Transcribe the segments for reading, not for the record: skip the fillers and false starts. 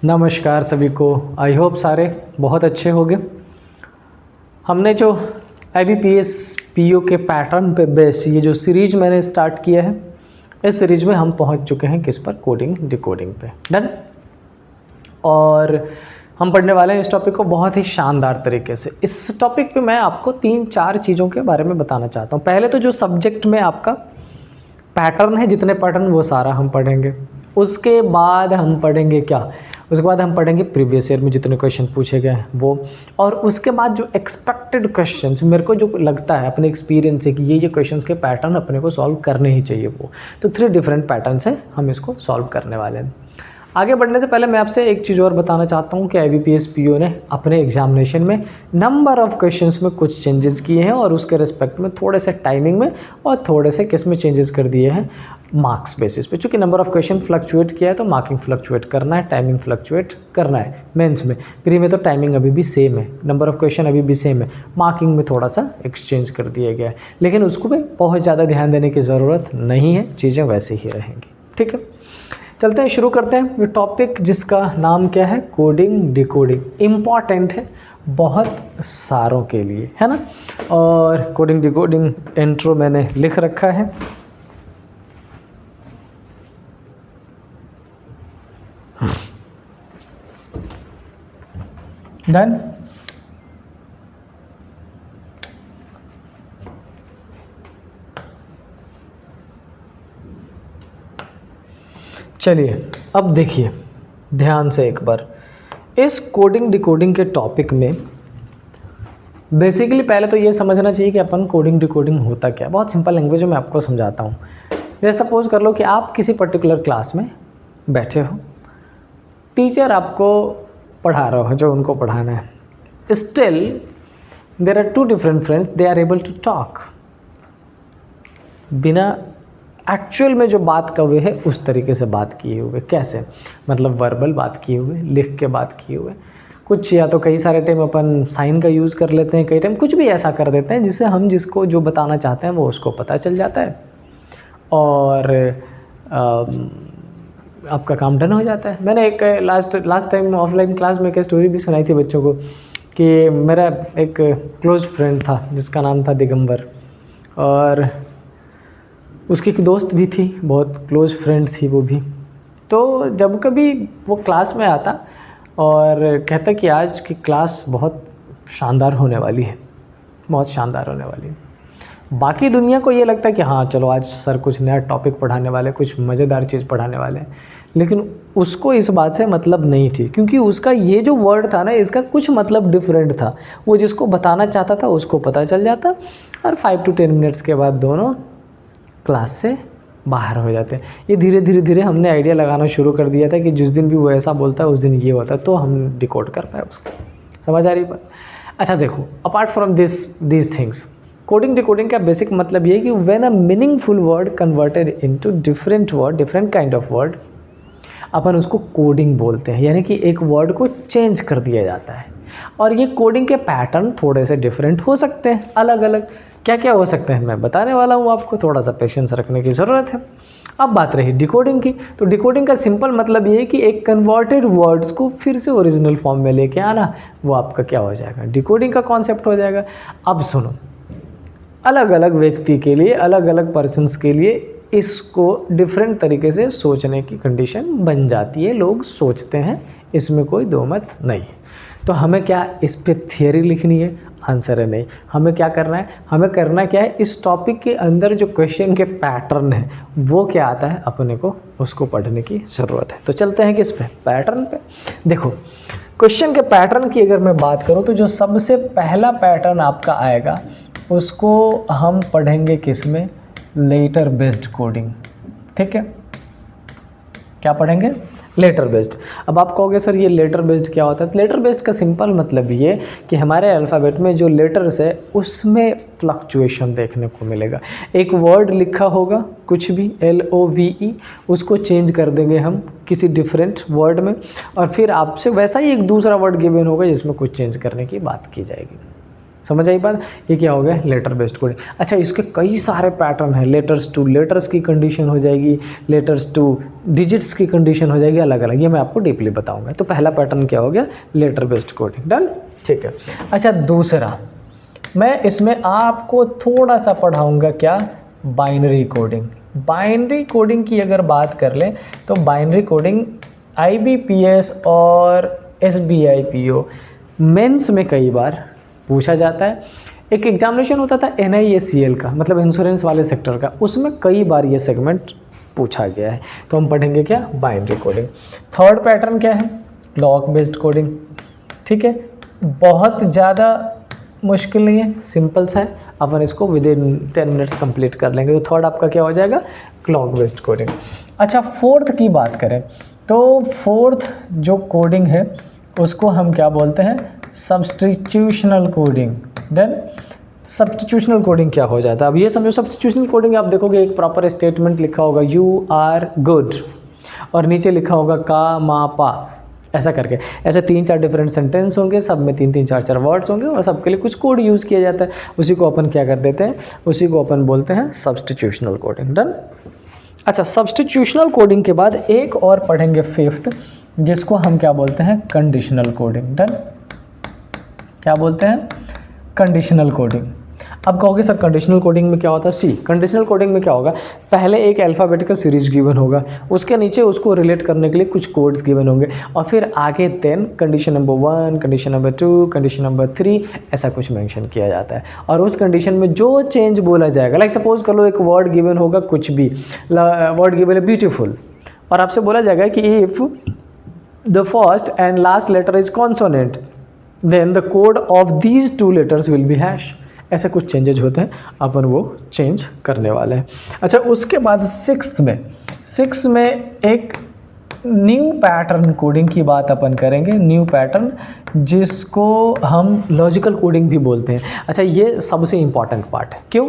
नमस्कार सभी को। आई होप सारे बहुत अच्छे होंगे। हमने जो IBPS PO के पैटर्न पे बेस ये जो सीरीज मैंने स्टार्ट किया है, इस सीरीज में हम पहुंच चुके हैं किस पर, कोडिंग डिकोडिंग पे। डन। और हम पढ़ने वाले हैं इस टॉपिक को बहुत ही शानदार तरीके से। इस टॉपिक पे मैं आपको 3-4 चीज़ों के बारे में बताना चाहता हूँ। पहले तो जो सब्जेक्ट में आपका पैटर्न है, जितने पैटर्न वो सारा हम पढ़ेंगे। उसके बाद हम पढ़ेंगे क्या, उसके बाद हम पढ़ेंगे प्रीवियस ईयर में जितने क्वेश्चन पूछे गए हैं वो, और उसके बाद जो एक्सपेक्टेड क्वेश्चंस मेरे को जो लगता है अपने एक्सपीरियंस से कि ये क्वेश्चंस के पैटर्न अपने को सॉल्व करने ही चाहिए वो, तो 3 डिफरेंट पैटर्न से हम इसको सॉल्व करने वाले हैं। आगे बढ़ने से पहले मैं आपसे एक चीज़ और बताना चाहता हूँ कि IBPS PO ने अपने एग्जामिनेशन में नंबर ऑफ क्वेश्चंस में कुछ चेंजेस किए हैं, और उसके रिस्पेक्ट में थोड़े से टाइमिंग में और थोड़े से किस में चेंजेस कर दिए हैं, मार्क्स बेसिस पे। चूँकि नंबर ऑफ क्वेश्चन फ्लक्चुएट किया है तो मार्किंग फ्लक्चुएट करना है, टाइमिंग फ्लक्चुएट करना है। मेंस में, प्री में तो टाइमिंग अभी भी सेम है, नंबर ऑफ क्वेश्चन अभी भी सेम है, मार्किंग में थोड़ा सा एक्सचेंज कर दिया गया है, लेकिन उसको भी बहुत ज़्यादा ध्यान देने की ज़रूरत नहीं है, चीज़ें वैसे ही रहेंगी। ठीक है, चलते हैं, शुरू करते हैं। ये टॉपिक जिसका नाम क्या है, कोडिंग डिकोडिंग, इम्पॉर्टेंट है बहुत सारों के लिए, है ना। और कोडिंग डिकोडिंग इंट्रो मैंने लिख रखा है। डन। चलिए अब देखिए ध्यान से एक बार, इस कोडिंग डिकोडिंग के टॉपिक में बेसिकली पहले तो ये समझना चाहिए कि अपन कोडिंग डिकोडिंग होता क्या। बहुत सिंपल लैंग्वेज में मैं आपको समझाता हूँ। जैसे सपोज कर लो कि आप किसी पर्टिकुलर क्लास में बैठे हो, टीचर आपको पढ़ा रहा हो जो उनको पढ़ाना है, still there are 2 different friends, they are able to talk. बिना एक्चुअल में जो बात कर हुए है उस तरीके से बात किए हुए। कैसे, मतलब वर्बल बात किए हुए, लिख के बात किए हुए, कुछ या तो कई सारे टाइम अपन साइन का यूज़ कर लेते हैं, कई टाइम कुछ भी ऐसा कर देते हैं जिससे हम जिसको जो बताना चाहते हैं वो उसको पता चल जाता है, और आपका काम डन हो जाता है। मैंने एक लास्ट टाइम ऑफलाइन क्लास में एक स्टोरी भी सुनाई थी बच्चों को कि मेरा एक क्लोज फ्रेंड था जिसका नाम था दिगंबर, और उसकी एक दोस्त भी थी, बहुत क्लोज फ्रेंड थी वो भी। तो जब कभी वो क्लास में आता और कहता कि आज की क्लास बहुत शानदार होने वाली है, बहुत शानदार होने वाली है। बाकी दुनिया को ये लगता है कि हाँ चलो आज सर कुछ नया टॉपिक पढ़ाने वाले, कुछ मज़ेदार चीज़ पढ़ाने वाले हैं, लेकिन उसको इस बात से मतलब नहीं थी, क्योंकि उसका ये जो वर्ड था ना, इसका कुछ मतलब डिफरेंट था। वो जिसको बताना चाहता था उसको पता चल जाता, और 5 to 10 मिनट्स के बाद दोनों क्लास से बाहर हो जाते हैं। ये धीरे धीरे हमने आइडिया लगाना शुरू कर दिया था कि जिस दिन भी वो ऐसा बोलता है उस दिन ये होता है, तो हम डिकोड कर पाए उसको। समझ आ रही बात। अच्छा देखो, apart from these things, coding decoding का बेसिक मतलब ये है कि when a meaningful word converted into different word, different kind of word, अपन उसको कोडिंग बोलते हैं। यानी कि एक वर्ड को चेंज कर दिया जाता है, और ये कोडिंग के पैटर्न थोड़े से डिफरेंट हो सकते हैं, अलग अलग। क्या क्या हो सकते हैं मैं बताने वाला हूँ आपको, थोड़ा सा पेशेंस रखने की ज़रूरत है। अब बात रही डिकोडिंग की, तो डिकोडिंग का सिंपल मतलब ये है कि एक कन्वर्टेड वर्ड्स को फिर से ओरिजिनल फॉर्म में लेके आना, वो आपका क्या हो जाएगा, डिकोडिंग का कॉन्सेप्ट हो जाएगा। अब सुनो, अलग अलग व्यक्ति के लिए, अलग अलग पर्सन्स के लिए इसको डिफरेंट तरीके से सोचने की कंडीशन बन जाती है। लोग सोचते हैं, इसमें कोई दो मत नहीं। तो हमें क्या इस पे थियरी लिखनी है, आंसर है नहीं। हमें क्या करना है, हमें करना क्या है, इस टॉपिक के अंदर जो क्वेश्चन के पैटर्न है वो क्या आता है अपने को उसको पढ़ने की ज़रूरत है। तो चलते हैं किस पे, पैटर्न पे। देखो क्वेश्चन के पैटर्न की अगर मैं बात करूँ तो जो सबसे पहला पैटर्न आपका आएगा उसको हम पढ़ेंगे किस में, लेटर बेस्ड कोडिंग। ठीक है, क्या पढ़ेंगे, लेटर बेस्ड। अब आप कहोगे सर ये लेटर बेस्ड क्या होता है। लेटर बेस्ड का सिंपल मतलब ये कि हमारे अल्फ़ाबेट में जो लेटर्स है उसमें फ्लक्चुएशन देखने को मिलेगा। एक वर्ड लिखा होगा कुछ भी LOVE, उसको चेंज कर देंगे हम किसी डिफरेंट वर्ड में, और फिर आपसे वैसा ही एक दूसरा वर्ड गिवन होगा जिसमें कुछ चेंज करने की बात की जाएगी। समझ आई बात। ये क्या हो गया, लेटर बेस्ड कोडिंग। अच्छा, इसके कई सारे पैटर्न हैं। लेटर्स टू लेटर्स की कंडीशन हो जाएगी, लेटर्स टू डिजिट्स की कंडीशन हो जाएगी, अलग अलग। ये मैं आपको डीपली बताऊंगा। तो पहला पैटर्न क्या हो गया, लेटर बेस्ड कोडिंग। डन, ठीक है। अच्छा, दूसरा मैं इसमें आपको थोड़ा सा पढ़ाऊंगा, क्या, बाइनरी कोडिंग। बाइनरी कोडिंग की अगर बात कर लें तो बाइनरी कोडिंग IBPS और SBIPO मेंस में कई बार पूछा जाता है। एक एग्जामिनेशन होता था NIACL का, मतलब इंश्योरेंस वाले सेक्टर का, उसमें कई बार ये सेगमेंट पूछा गया है। तो हम पढ़ेंगे क्या, बाइनरी कोडिंग। थर्ड पैटर्न क्या है, ब्लॉक बेस्ड कोडिंग। ठीक है, बहुत ज़्यादा मुश्किल नहीं है, सिंपल सा है, अपन इसको विद इन 10 मिनट्स कंप्लीट कर लेंगे। तो थर्ड आपका क्या हो जाएगा, क्लॉक बेस्ड कोडिंग। अच्छा, फोर्थ की बात करें तो फोर्थ जो कोडिंग है उसको हम क्या बोलते हैं, सब्स्टिट्यूशनल कोडिंग। देन सब्स्टिट्यूशनल कोडिंग क्या हो जाता है, अब ये समझो, सब्स्टिट्यूशनल कोडिंग आप देखोगे एक प्रॉपर स्टेटमेंट लिखा होगा, यू आर गुड, और नीचे लिखा होगा का मा पा, ऐसा करके, ऐसे 3-4 डिफरेंट सेंटेंस होंगे, सब में 3-3 4-4 वर्ड्स होंगे, और सबके लिए कुछ कोड यूज़ किया जाता है। उसी को अपन क्या कर देते हैं, उसी को अपन बोलते हैं सब्स्टिट्यूशनल कोडिंग। डन। अच्छा, सब्स्टिट्यूशनल कोडिंग के बाद एक और पढ़ेंगे फिफ्थ, जिसको हम क्या बोलते हैं, कंडीशनल कोडिंग। डन, क्या बोलते हैं, कंडीशनल कोडिंग। अब कहोगे सर कंडीशनल कोडिंग में क्या होता है, सी कंडीशनल कोडिंग में क्या होगा, पहले एक अल्फ़ाबेटिकल सीरीज गिवन होगा, उसके नीचे उसको रिलेट करने के लिए कुछ कोड्स गिवन होंगे, और फिर आगे then condition number 1, condition number 2, condition number 3, ऐसा कुछ मेंशन किया जाता है। और उस कंडीशन में जो चेंज बोला जाएगा, लाइक सपोज कर लो एक वर्ड गिवन होगा, कुछ भी वर्ड गिवन है ब्यूटीफुल, और आपसे बोला जाएगा कि if the first and last letter is consonant then the code of these 2 letters will be hash. ऐसे कुछ चेंजेज होते हैं, अपन वो चेंज करने वाले हैं। अच्छा, उसके बाद सिक्स्थ में एक न्यू पैटर्न कोडिंग की बात अपन करेंगे, न्यू पैटर्न, जिसको हम लॉजिकल कोडिंग भी बोलते हैं। अच्छा, ये सबसे इंपॉर्टेंट पार्ट है। क्यों?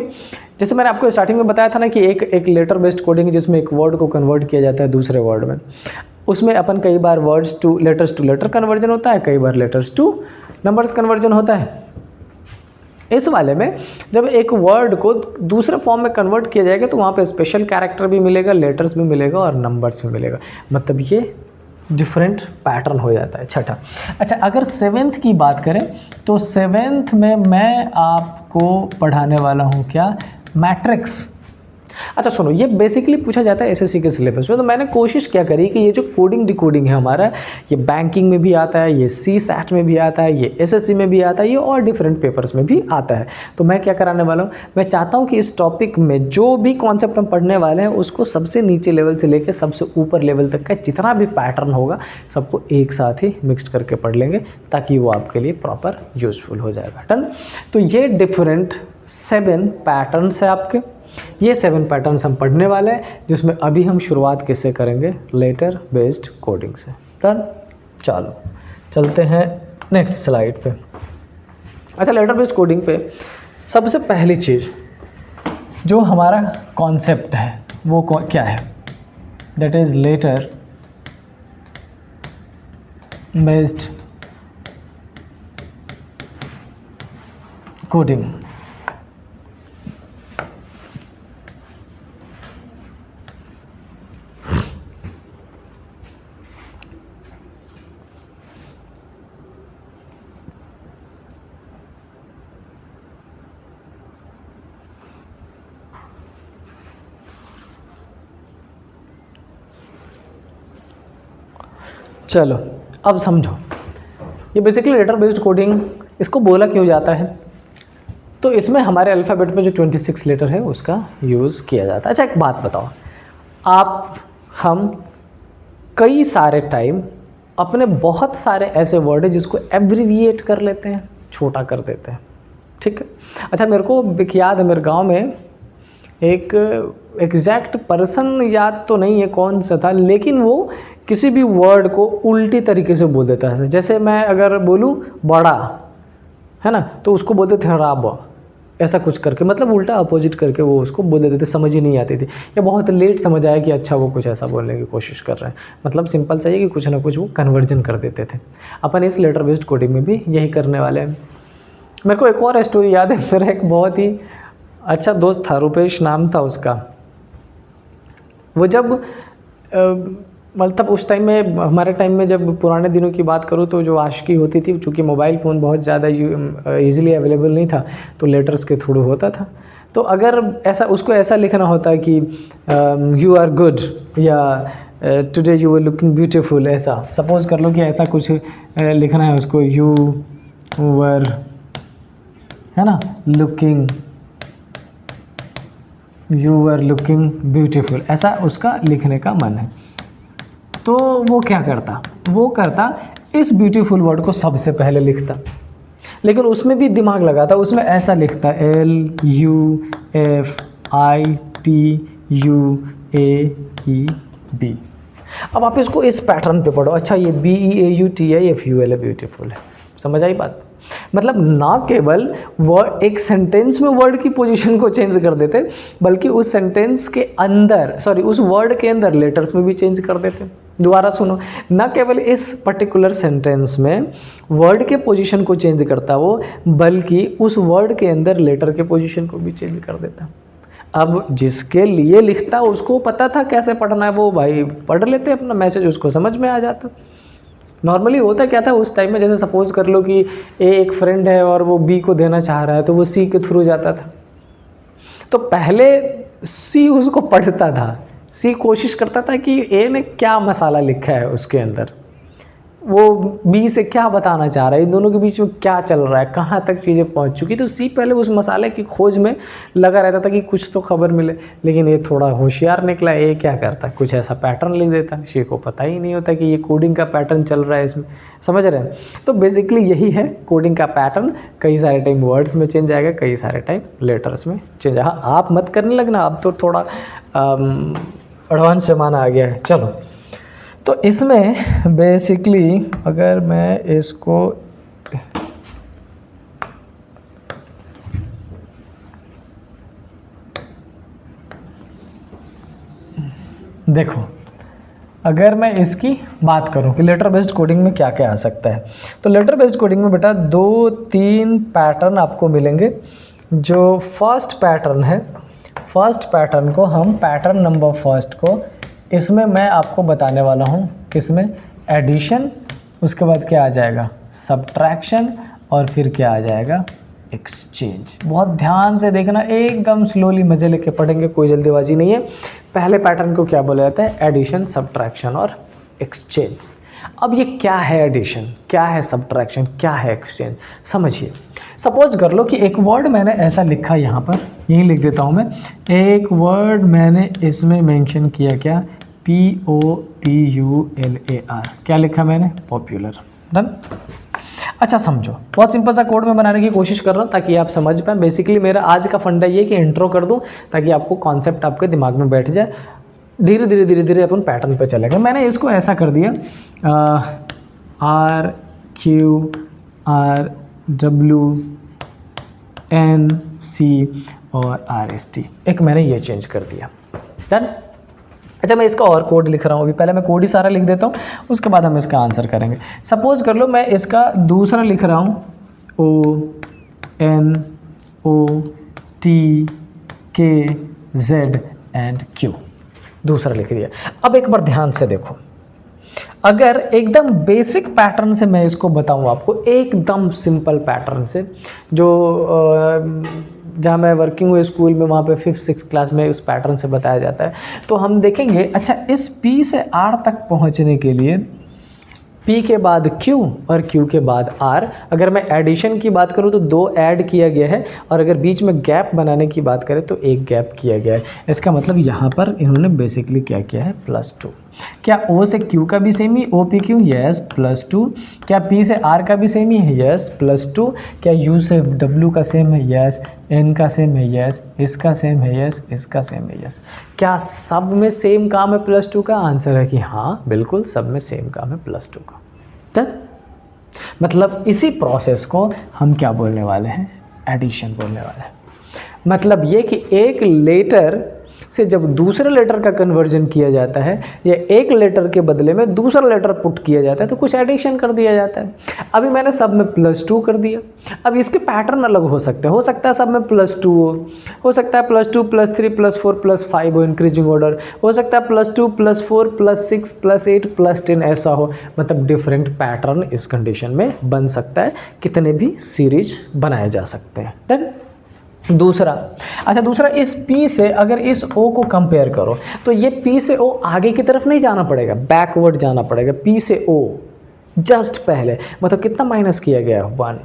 जैसे मैंने आपको स्टार्टिंग में बताया था ना कि एक लेटर बेस्ड कोडिंग जिसमें एक वर्ड को कन्वर्ट किया जाता है दूसरे वर्ड में, उसमें अपन कई बार लेटर्स टू लेटर कन्वर्जन होता है, कई बार लेटर्स टू नंबर्स कन्वर्जन होता है। इस वाले में जब एक वर्ड को दूसरे फॉर्म में कन्वर्ट किया जाएगा तो वहाँ पे स्पेशल कैरेक्टर भी मिलेगा, लेटर्स भी मिलेगा और नंबर्स भी मिलेगा, मतलब ये डिफरेंट पैटर्न हो जाता है। छठा, अच्छा अगर सेवेंथ की बात करें तो सेवेंथ में मैं आपको पढ़ाने वाला हूँ क्या, मैट्रिक्स। अच्छा सुनो, ये बेसिकली पूछा जाता है एसएससी के सिलेबस में, तो मैंने कोशिश क्या करी कि ये जो कोडिंग डिकोडिंग है हमारा, ये बैंकिंग में भी आता है, ये CSAT में भी आता है, ये एसएससी में भी आता है, ये और डिफरेंट पेपर्स में भी आता है। तो मैं क्या कराने वाला हूँ, मैं चाहता हूँ कि इस टॉपिक में जो भी कॉन्सेप्ट हम पढ़ने वाले हैं उसको सबसे नीचे लेवल से लेकर सबसे ऊपर लेवल तक का जितना भी पैटर्न होगा सबको एक साथ ही मिक्स करके पढ़ लेंगे, ताकि वो आपके लिए प्रॉपर यूजफुल हो जाएगा। डन। तो ये डिफरेंट 7 पैटर्न्स है आपके, ये 7 पैटर्न्स हम पढ़ने वाले हैं, जिसमें अभी हम शुरुआत किससे करेंगे, लेटर बेस्ड कोडिंग से। डन। चलो चलते हैं नेक्स्ट स्लाइड पे। अच्छा, लेटर बेस्ड कोडिंग पे सबसे पहली चीज़ जो हमारा कॉन्सेप्ट है वो क्या है, that is letter based coding. चलो अब समझो, ये बेसिकली लेटर बेस्ड कोडिंग इसको बोला क्यों जाता है, तो इसमें हमारे अल्फ़ाबेट में जो 26 लेटर है उसका यूज़ किया जाता है। अच्छा एक बात बताओ, हम कई सारे टाइम अपने बहुत सारे ऐसे वर्ड है जिसको एब्रीविएट कर लेते हैं, छोटा कर देते हैं, ठीक है। अच्छा मेरे को याद है, मेरे गांव में एक एग्जैक्ट पर्सन याद तो नहीं है कौन सा था, लेकिन वो किसी भी वर्ड को उल्टी तरीके से बोल देता है। जैसे मैं अगर बोलूँ बड़ा, है ना, तो उसको बोलते थे राब, ऐसा कुछ करके, मतलब उल्टा अपोजिट करके वो उसको बोल देते थे, समझ ही नहीं आती थी, या बहुत लेट समझ आया कि अच्छा वो कुछ ऐसा बोलने की कोशिश कर रहे हैं। मतलब सिंपल सा है कि कुछ ना कुछ वो कन्वर्जन कर देते थे। अपन इस लेटर बेस्ड कोडिंग में भी यही करने वाले हैं। मेरे को एक और स्टोरी याद है, मेरा एक बहुत ही अच्छा दोस्त था, रुपेश नाम था उसका। वो जब मतलब उस टाइम में, हमारे टाइम में जब पुराने दिनों की बात करूँ तो जो आशिकी होती थी, चूँकि मोबाइल फ़ोन बहुत ज़्यादा ईज़िली अवेलेबल नहीं था, तो लेटर्स के थ्रू होता था। तो अगर ऐसा उसको ऐसा लिखना होता कि यू आर गुड या today you are looking beautiful, ऐसा सपोज़ कर लो कि ऐसा कुछ लिखना है उसको, यू वर, है ना, यू आर लुकिंग ब्यूटीफुल, ऐसा उसका लिखने का मन है। तो वो क्या करता, वो करता इस ब्यूटीफुल वर्ड को सबसे पहले लिखता, लेकिन उसमें भी दिमाग लगाता, उसमें ऐसा लिखता LUFITUAEB। अब आप इसको इस पैटर्न पे पढ़ो, अच्छा ये BEAUTIFUL है, ब्यूटीफुल है। समझ आई बात? मतलब ना केवल वर्ड, एक सेंटेंस में वर्ड की पोजीशन को चेंज कर देते, बल्कि उस सेंटेंस के अंदर, सॉरी उस वर्ड के अंदर लेटर्स में भी चेंज कर देते। दोबारा सुनो, ना केवल इस पर्टिकुलर सेंटेंस में वर्ड के पोजीशन को चेंज करता वो, बल्कि उस वर्ड के अंदर लेटर के पोजीशन को भी चेंज कर देता। अब जिसके लिए लिखता उसको पता था कैसे पढ़ना है, वो भाई पढ़ लेते अपना मैसेज, उसको समझ में आ जाता। नॉर्मली होता क्या था उस टाइम में, जैसे सपोज कर लो कि ए एक फ्रेंड है और वो बी को देना चाह रहा है, तो वो सी के थ्रू जाता था। तो पहले सी उसको पढ़ता था, सी कोशिश करता था कि ए ने क्या मसाला लिखा है उसके अंदर, वो बी से क्या बताना चाह रहा है, इन दोनों के बीच में क्या चल रहा है, कहाँ तक चीज़ें पहुँच चुकी। तो सी पहले उस मसाले की खोज में लगा रहता था कि कुछ तो खबर मिले, लेकिन ये थोड़ा होशियार निकला। ये क्या करता, कुछ ऐसा पैटर्न लिख देता, सी को पता ही नहीं होता कि ये कोडिंग का पैटर्न चल रहा है इसमें। समझ रहे हैं? तो बेसिकली यही है कोडिंग का पैटर्न। कई सारे टाइम वर्ड्स में चेंज आएगा, कई सारे टाइम लेटर्स में चेंज। हाँ, आप मत करने लगना, अब तो थोड़ा एडवांस ज़माना आ गया है। चलो, तो इसमें बेसिकली अगर मैं इसको देखो, अगर मैं इसकी बात करूं कि लेटर बेस्ड कोडिंग में क्या क्या आ सकता है, तो लेटर बेस्ड कोडिंग में बेटा 2-3 पैटर्न आपको मिलेंगे। जो फर्स्ट पैटर्न है, फर्स्ट पैटर्न को हम पैटर्न नंबर फर्स्ट को, इसमें मैं आपको बताने वाला हूँ, किसमें, एडिशन, उसके बाद क्या आ जाएगा, सब्ट्रैक्शन, और फिर क्या आ जाएगा, एक्सचेंज। बहुत ध्यान से देखना, एकदम स्लोली मजे लेके पढ़ेंगे, कोई जल्दीबाजी नहीं है। पहले पैटर्न को क्या बोला जाता है, एडिशन, सब्ट्रैक्शन और एक्सचेंज। अब ये क्या है एडिशन, क्या है सब्ट्रैक्शन, क्या है एक्सचेंज, समझिए। सपोज कर लो कि एक वर्ड मैंने ऐसा लिखा, यहाँ पर यही लिख देता हूँ मैं, एक वर्ड मैंने इसमें मेंशन किया, क्या, POPULAR, क्या लिखा मैंने, पॉपुलर। डन। अच्छा समझो, बहुत सिंपल सा कोड में बनाने की कोशिश कर रहा हूँ ताकि आप समझ पाएँ। बेसिकली मेरा आज का फंडा ये कि इंट्रो कर दूँ ताकि आपको कॉन्सेप्ट आपके दिमाग में बैठ जाए। धीरे धीरे धीरे धीरे अपन पैटर्न पे चलेंगे। मैंने इसको ऐसा कर दिया, RQRWNC और RST, एक मैंने ये चेंज कर दिया। डन। अच्छा, मैं इसका और कोड लिख रहा हूँ अभी, पहले मैं कोड ही सारा लिख देता हूँ, उसके बाद हम इसका आंसर करेंगे। सपोज कर लो मैं इसका दूसरा लिख रहा हूँ, ONOTKZQ, दूसरा लिख दिया। अब एक बार ध्यान से देखो, अगर एकदम बेसिक पैटर्न से मैं इसको बताऊं आपको, एकदम सिंपल पैटर्न से, जो जहाँ मैं वर्किंग हुई स्कूल में, वहाँ पे 5th-6th क्लास में उस पैटर्न से बताया जाता है, तो हम देखेंगे। अच्छा, इस P से R तक पहुँचने के लिए P के बाद Q और Q के बाद R, अगर मैं एडिशन की बात करूँ तो 2 ऐड किया गया है, और अगर बीच में गैप बनाने की बात करें तो 1 गैप किया गया है। इसका मतलब यहाँ पर इन्होंने बेसिकली क्या किया है, +2। क्या O से Q का भी सेम ही, OPQ, यस, +2। क्या P से R का भी सेम ही है, यस, +2। क्या U से W का सेम है, यस, N का सेम है, यस, इसका सेम है, यस, इसका सेम है, यस। क्या सब में सेम काम है +2 का? आंसर है कि हाँ, बिल्कुल सब में सेम काम है +2 का। तो मतलब इसी प्रोसेस को हम क्या बोलने वाले हैं, एडिशन बोलने वाले हैं। मतलब ये कि एक लेटर से जब दूसरे लेटर का कन्वर्जन किया जाता है या एक लेटर के बदले में दूसरा लेटर पुट किया जाता है तो कुछ एडिशन कर दिया जाता है। अभी मैंने सब में +2 कर दिया। अब इसके पैटर्न अलग हो सकते हैं, हो सकता है सब में +2 हो सकता है +2 +3 +4 +5 हो इंक्रीजिंग ऑर्डर, हो सकता है +2 +4 +6 +8 +10 ऐसा हो, मतलब डिफरेंट पैटर्न इस कंडीशन में बन सकता है, कितने भी सीरीज बनाए जा सकते हैं। डन। दूसरा, अच्छा दूसरा, इस P से अगर इस O को कंपेयर करो तो ये P से O आगे की तरफ नहीं जाना पड़ेगा, बैकवर्ड जाना पड़ेगा। P से O जस्ट पहले, मतलब कितना माइनस किया गया है 1,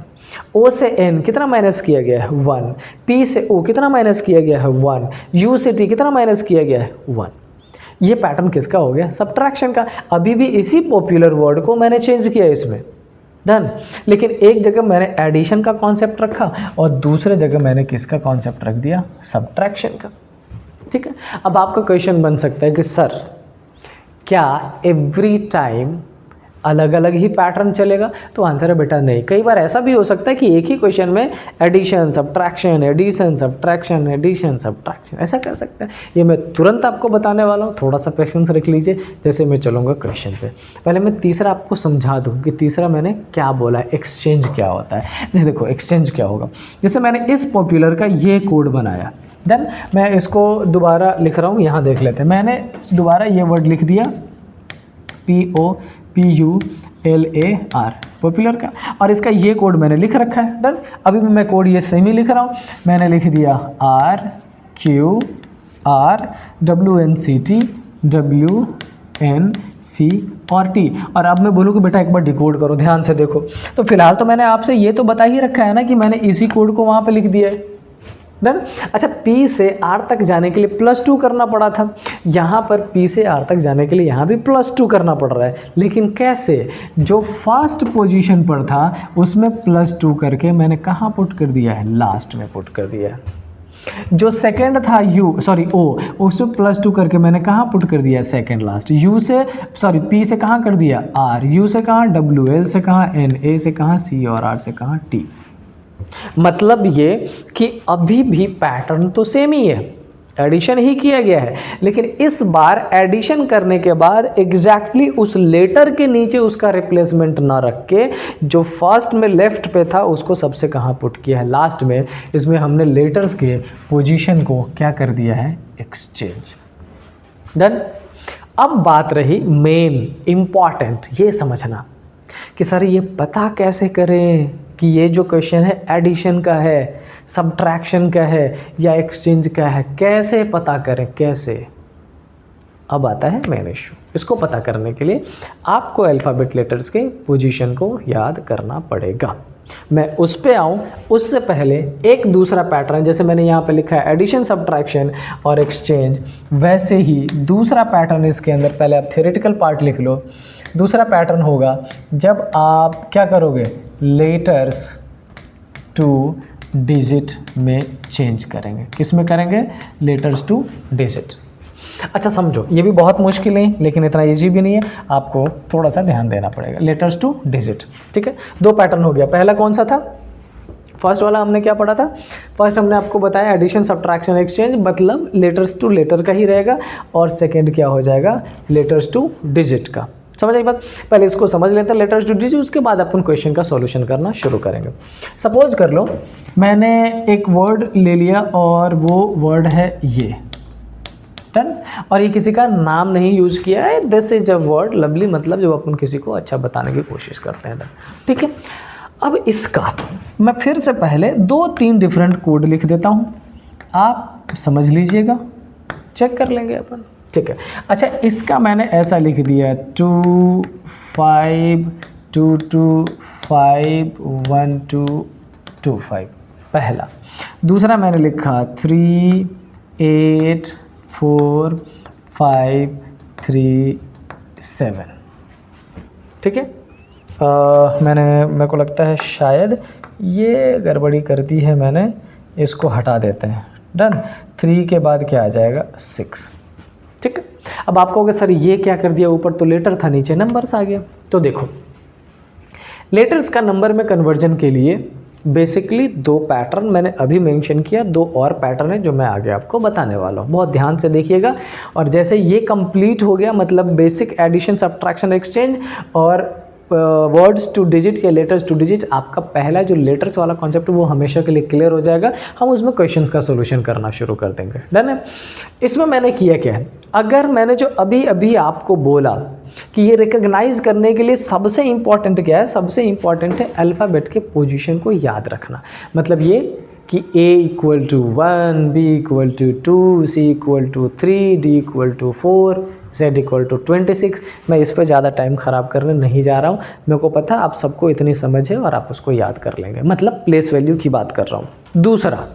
O से N कितना माइनस किया गया है 1, P से O कितना माइनस किया गया है 1, U से T कितना माइनस किया गया है 1। ये पैटर्न किसका हो गया? सब्ट्रैक्शन का। अभी भी इसी पॉपुलर वर्ड को मैंने चेंज किया इसमें, डन। लेकिन एक जगह मैंने एडिशन का कॉन्सेप्ट रखा और दूसरे जगह मैंने किसका कॉन्सेप्ट रख दिया? सब्ट्रैक्शन का। ठीक है। अब आपका क्वेश्चन बन सकता है कि सर क्या एवरी टाइम अलग अलग ही पैटर्न चलेगा? तो आंसर है बेटा नहीं। कई बार ऐसा भी हो सकता है कि एक ही क्वेश्चन में addition subtraction addition subtraction addition subtraction ऐसा कर सकते हैं। ये मैं तुरंत आपको बताने वाला हूँ, थोड़ा सा पेशेंस रख लीजिए जैसे मैं चलूँगा क्वेश्चन पे। पहले मैं तीसरा आपको समझा दूँ कि तीसरा मैंने क्या बोला, एक्सचेंज क्या होता है। जैसे देखो एक्सचेंज क्या होगा, जैसे मैंने इस पॉपुलर का ये कोड बनाया, देन मैं इसको दोबारा लिख रहा हूँ, यहाँ देख लेते हैं। मैंने दोबारा ये वर्ड लिख दिया POPULAR पॉपुलर का, और इसका ये कोड मैंने लिख रखा है, डन। अभी भी मैं कोड ये सेम ही लिख रहा हूँ, मैंने लिख दिया RQR WNCT WNC और T। और अब मैं बोलूँ कि बेटा एक बार डिकोड करो, ध्यान से देखो। तो फिलहाल तो मैंने आपसे ये तो बता ही रखा है ना कि मैंने इसी कोड को वहाँ पे लिख दिया है, डन। अच्छा P से R तक जाने के लिए +2 करना पड़ा था, यहाँ पर P से R तक जाने के लिए यहाँ भी +2 करना पड़ रहा है। लेकिन कैसे? जो फर्स्ट पोजीशन पर था उसमें +2 करके मैंने कहाँ पुट कर दिया है? लास्ट में पुट कर दिया है। जो सेकंड था O, उसमें +2 करके मैंने कहाँ पुट कर दिया? Second last. P से कहाँ कर दिया? R, U से कहाँ? W, L से कहाँ? N, A से कहाँ? C और R से कहाँ? T। मतलब ये कि अभी भी पैटर्न तो सेम ही है, एडिशन ही किया गया है, लेकिन इस बार एडिशन करने के बाद एग्जैक्टली उस लेटर के नीचे उसका रिप्लेसमेंट ना रख के जो फर्स्ट में लेफ्ट पे था उसको सबसे कहाँ पुट किया है? लास्ट में। इसमें हमने लेटर्स के पोजीशन को क्या कर दिया है? Exchange, done. अब बात रही मेन इंपॉर्टेंट, ये समझना कि सर ये पता कैसे करें कि ये जो क्वेश्चन है एडिशन का है, सब्ट्रैक्शन का है या एक्सचेंज का है, कैसे पता करें, कैसे? अब आता है मेन इशू। इसको पता करने के लिए आपको अल्फ़ाबेट लेटर्स के पोजीशन को याद करना पड़ेगा। मैं उस पे आऊँ उससे पहले एक दूसरा पैटर्न, जैसे मैंने यहाँ पे लिखा है एडिशन सब्ट्रैक्शन और एक्सचेंज, वैसे ही दूसरा पैटर्न इसके अंदर, पहले आप थ्योरेटिकल पार्ट लिख लो। दूसरा पैटर्न होगा जब आप क्या करोगे? लेटर्स टू डिजिट में चेंज करेंगे। किस में करेंगे? Letters to digit. अच्छा समझो, ये भी बहुत मुश्किल नहीं लेकिन इतना इजी भी नहीं है, आपको थोड़ा सा ध्यान देना पड़ेगा। लेटर्स टू डिजिट, ठीक है। दो पैटर्न हो गया। पहला कौन सा था? फर्स्ट वाला हमने क्या पढ़ा था? फर्स्ट हमने आपको बताया एडिशन सब्ट्रैक्शन एक्सचेंज, मतलब लेटर्स टू लेटर का ही रहेगा, और सेकेंड क्या हो जाएगा? लेटर्स टू डिजिट का। समझ आई बात? पहले इसको समझ लेते हैं लेटर्स टू डिजिट, उसके बाद अपन क्वेश्चन का सॉल्यूशन करना शुरू करेंगे। सपोज कर लो मैंने एक वर्ड ले लिया और वो वर्ड है ये, डन। और ये किसी का नाम नहीं यूज किया है, this is a word lovely, मतलब जब अपन किसी को अच्छा बताने की कोशिश करते हैं, ठीक है। अब इसका मैं फिर से पहले 2-3 डिफरेंट कोड लिख देता हूँ, आप समझ लीजिएगा, चेक कर लेंगे अपन, ठीक है। अच्छा इसका मैंने ऐसा लिख दिया 2522512225 पहला। दूसरा मैंने लिखा 3845337, ठीक है। मेरे को लगता है शायद ये गड़बड़ी कर दी है मैंने, इसको हटा देते हैं, डन। 3 के बाद क्या आ जाएगा? 6, ठीक है। अब आप कहोगे सर ये क्या कर दिया, ऊपर तो लेटर था नीचे नंबर्स आ गया। तो देखो लेटर्स का नंबर में कन्वर्जन के लिए बेसिकली 2 पैटर्न मैंने अभी मेंशन किया, 2 और पैटर्न है जो मैं आगे आपको बताने वाला हूँ, बहुत ध्यान से देखिएगा। और जैसे ये कंप्लीट हो गया, मतलब बेसिक एडिशन सब्ट्रैक्शन एक्सचेंज और वर्ड्स टू डिजिट या लेटर्स टू डिजिट, आपका पहला जो लेटर्स वाला कॉन्सेप्ट वो हमेशा के लिए क्लियर हो जाएगा। हम उसमें क्वेश्चंस का सोल्यूशन करना शुरू कर देंगे। डन है। इसमें मैंने किया क्या है, अगर मैंने जो अभी अभी आपको बोला कि ये रिकॉग्नाइज करने के लिए सबसे इंपॉर्टेंट क्या है, सबसे इंपॉर्टेंट है अल्फ़ाबेट के पोजीशन को याद रखना। मतलब ये कि A equal to 1, B equal to 2, C equal to 3, D equal to 4, Z equal to 26। मैं इस पर ज़्यादा टाइम ख़राब करने नहीं जा रहा हूँ, मेरे को पता है आप सबको इतनी समझ है और आप उसको याद कर लेंगे। मतलब प्लेस वैल्यू की बात कर रहा हूँ। दूसरा,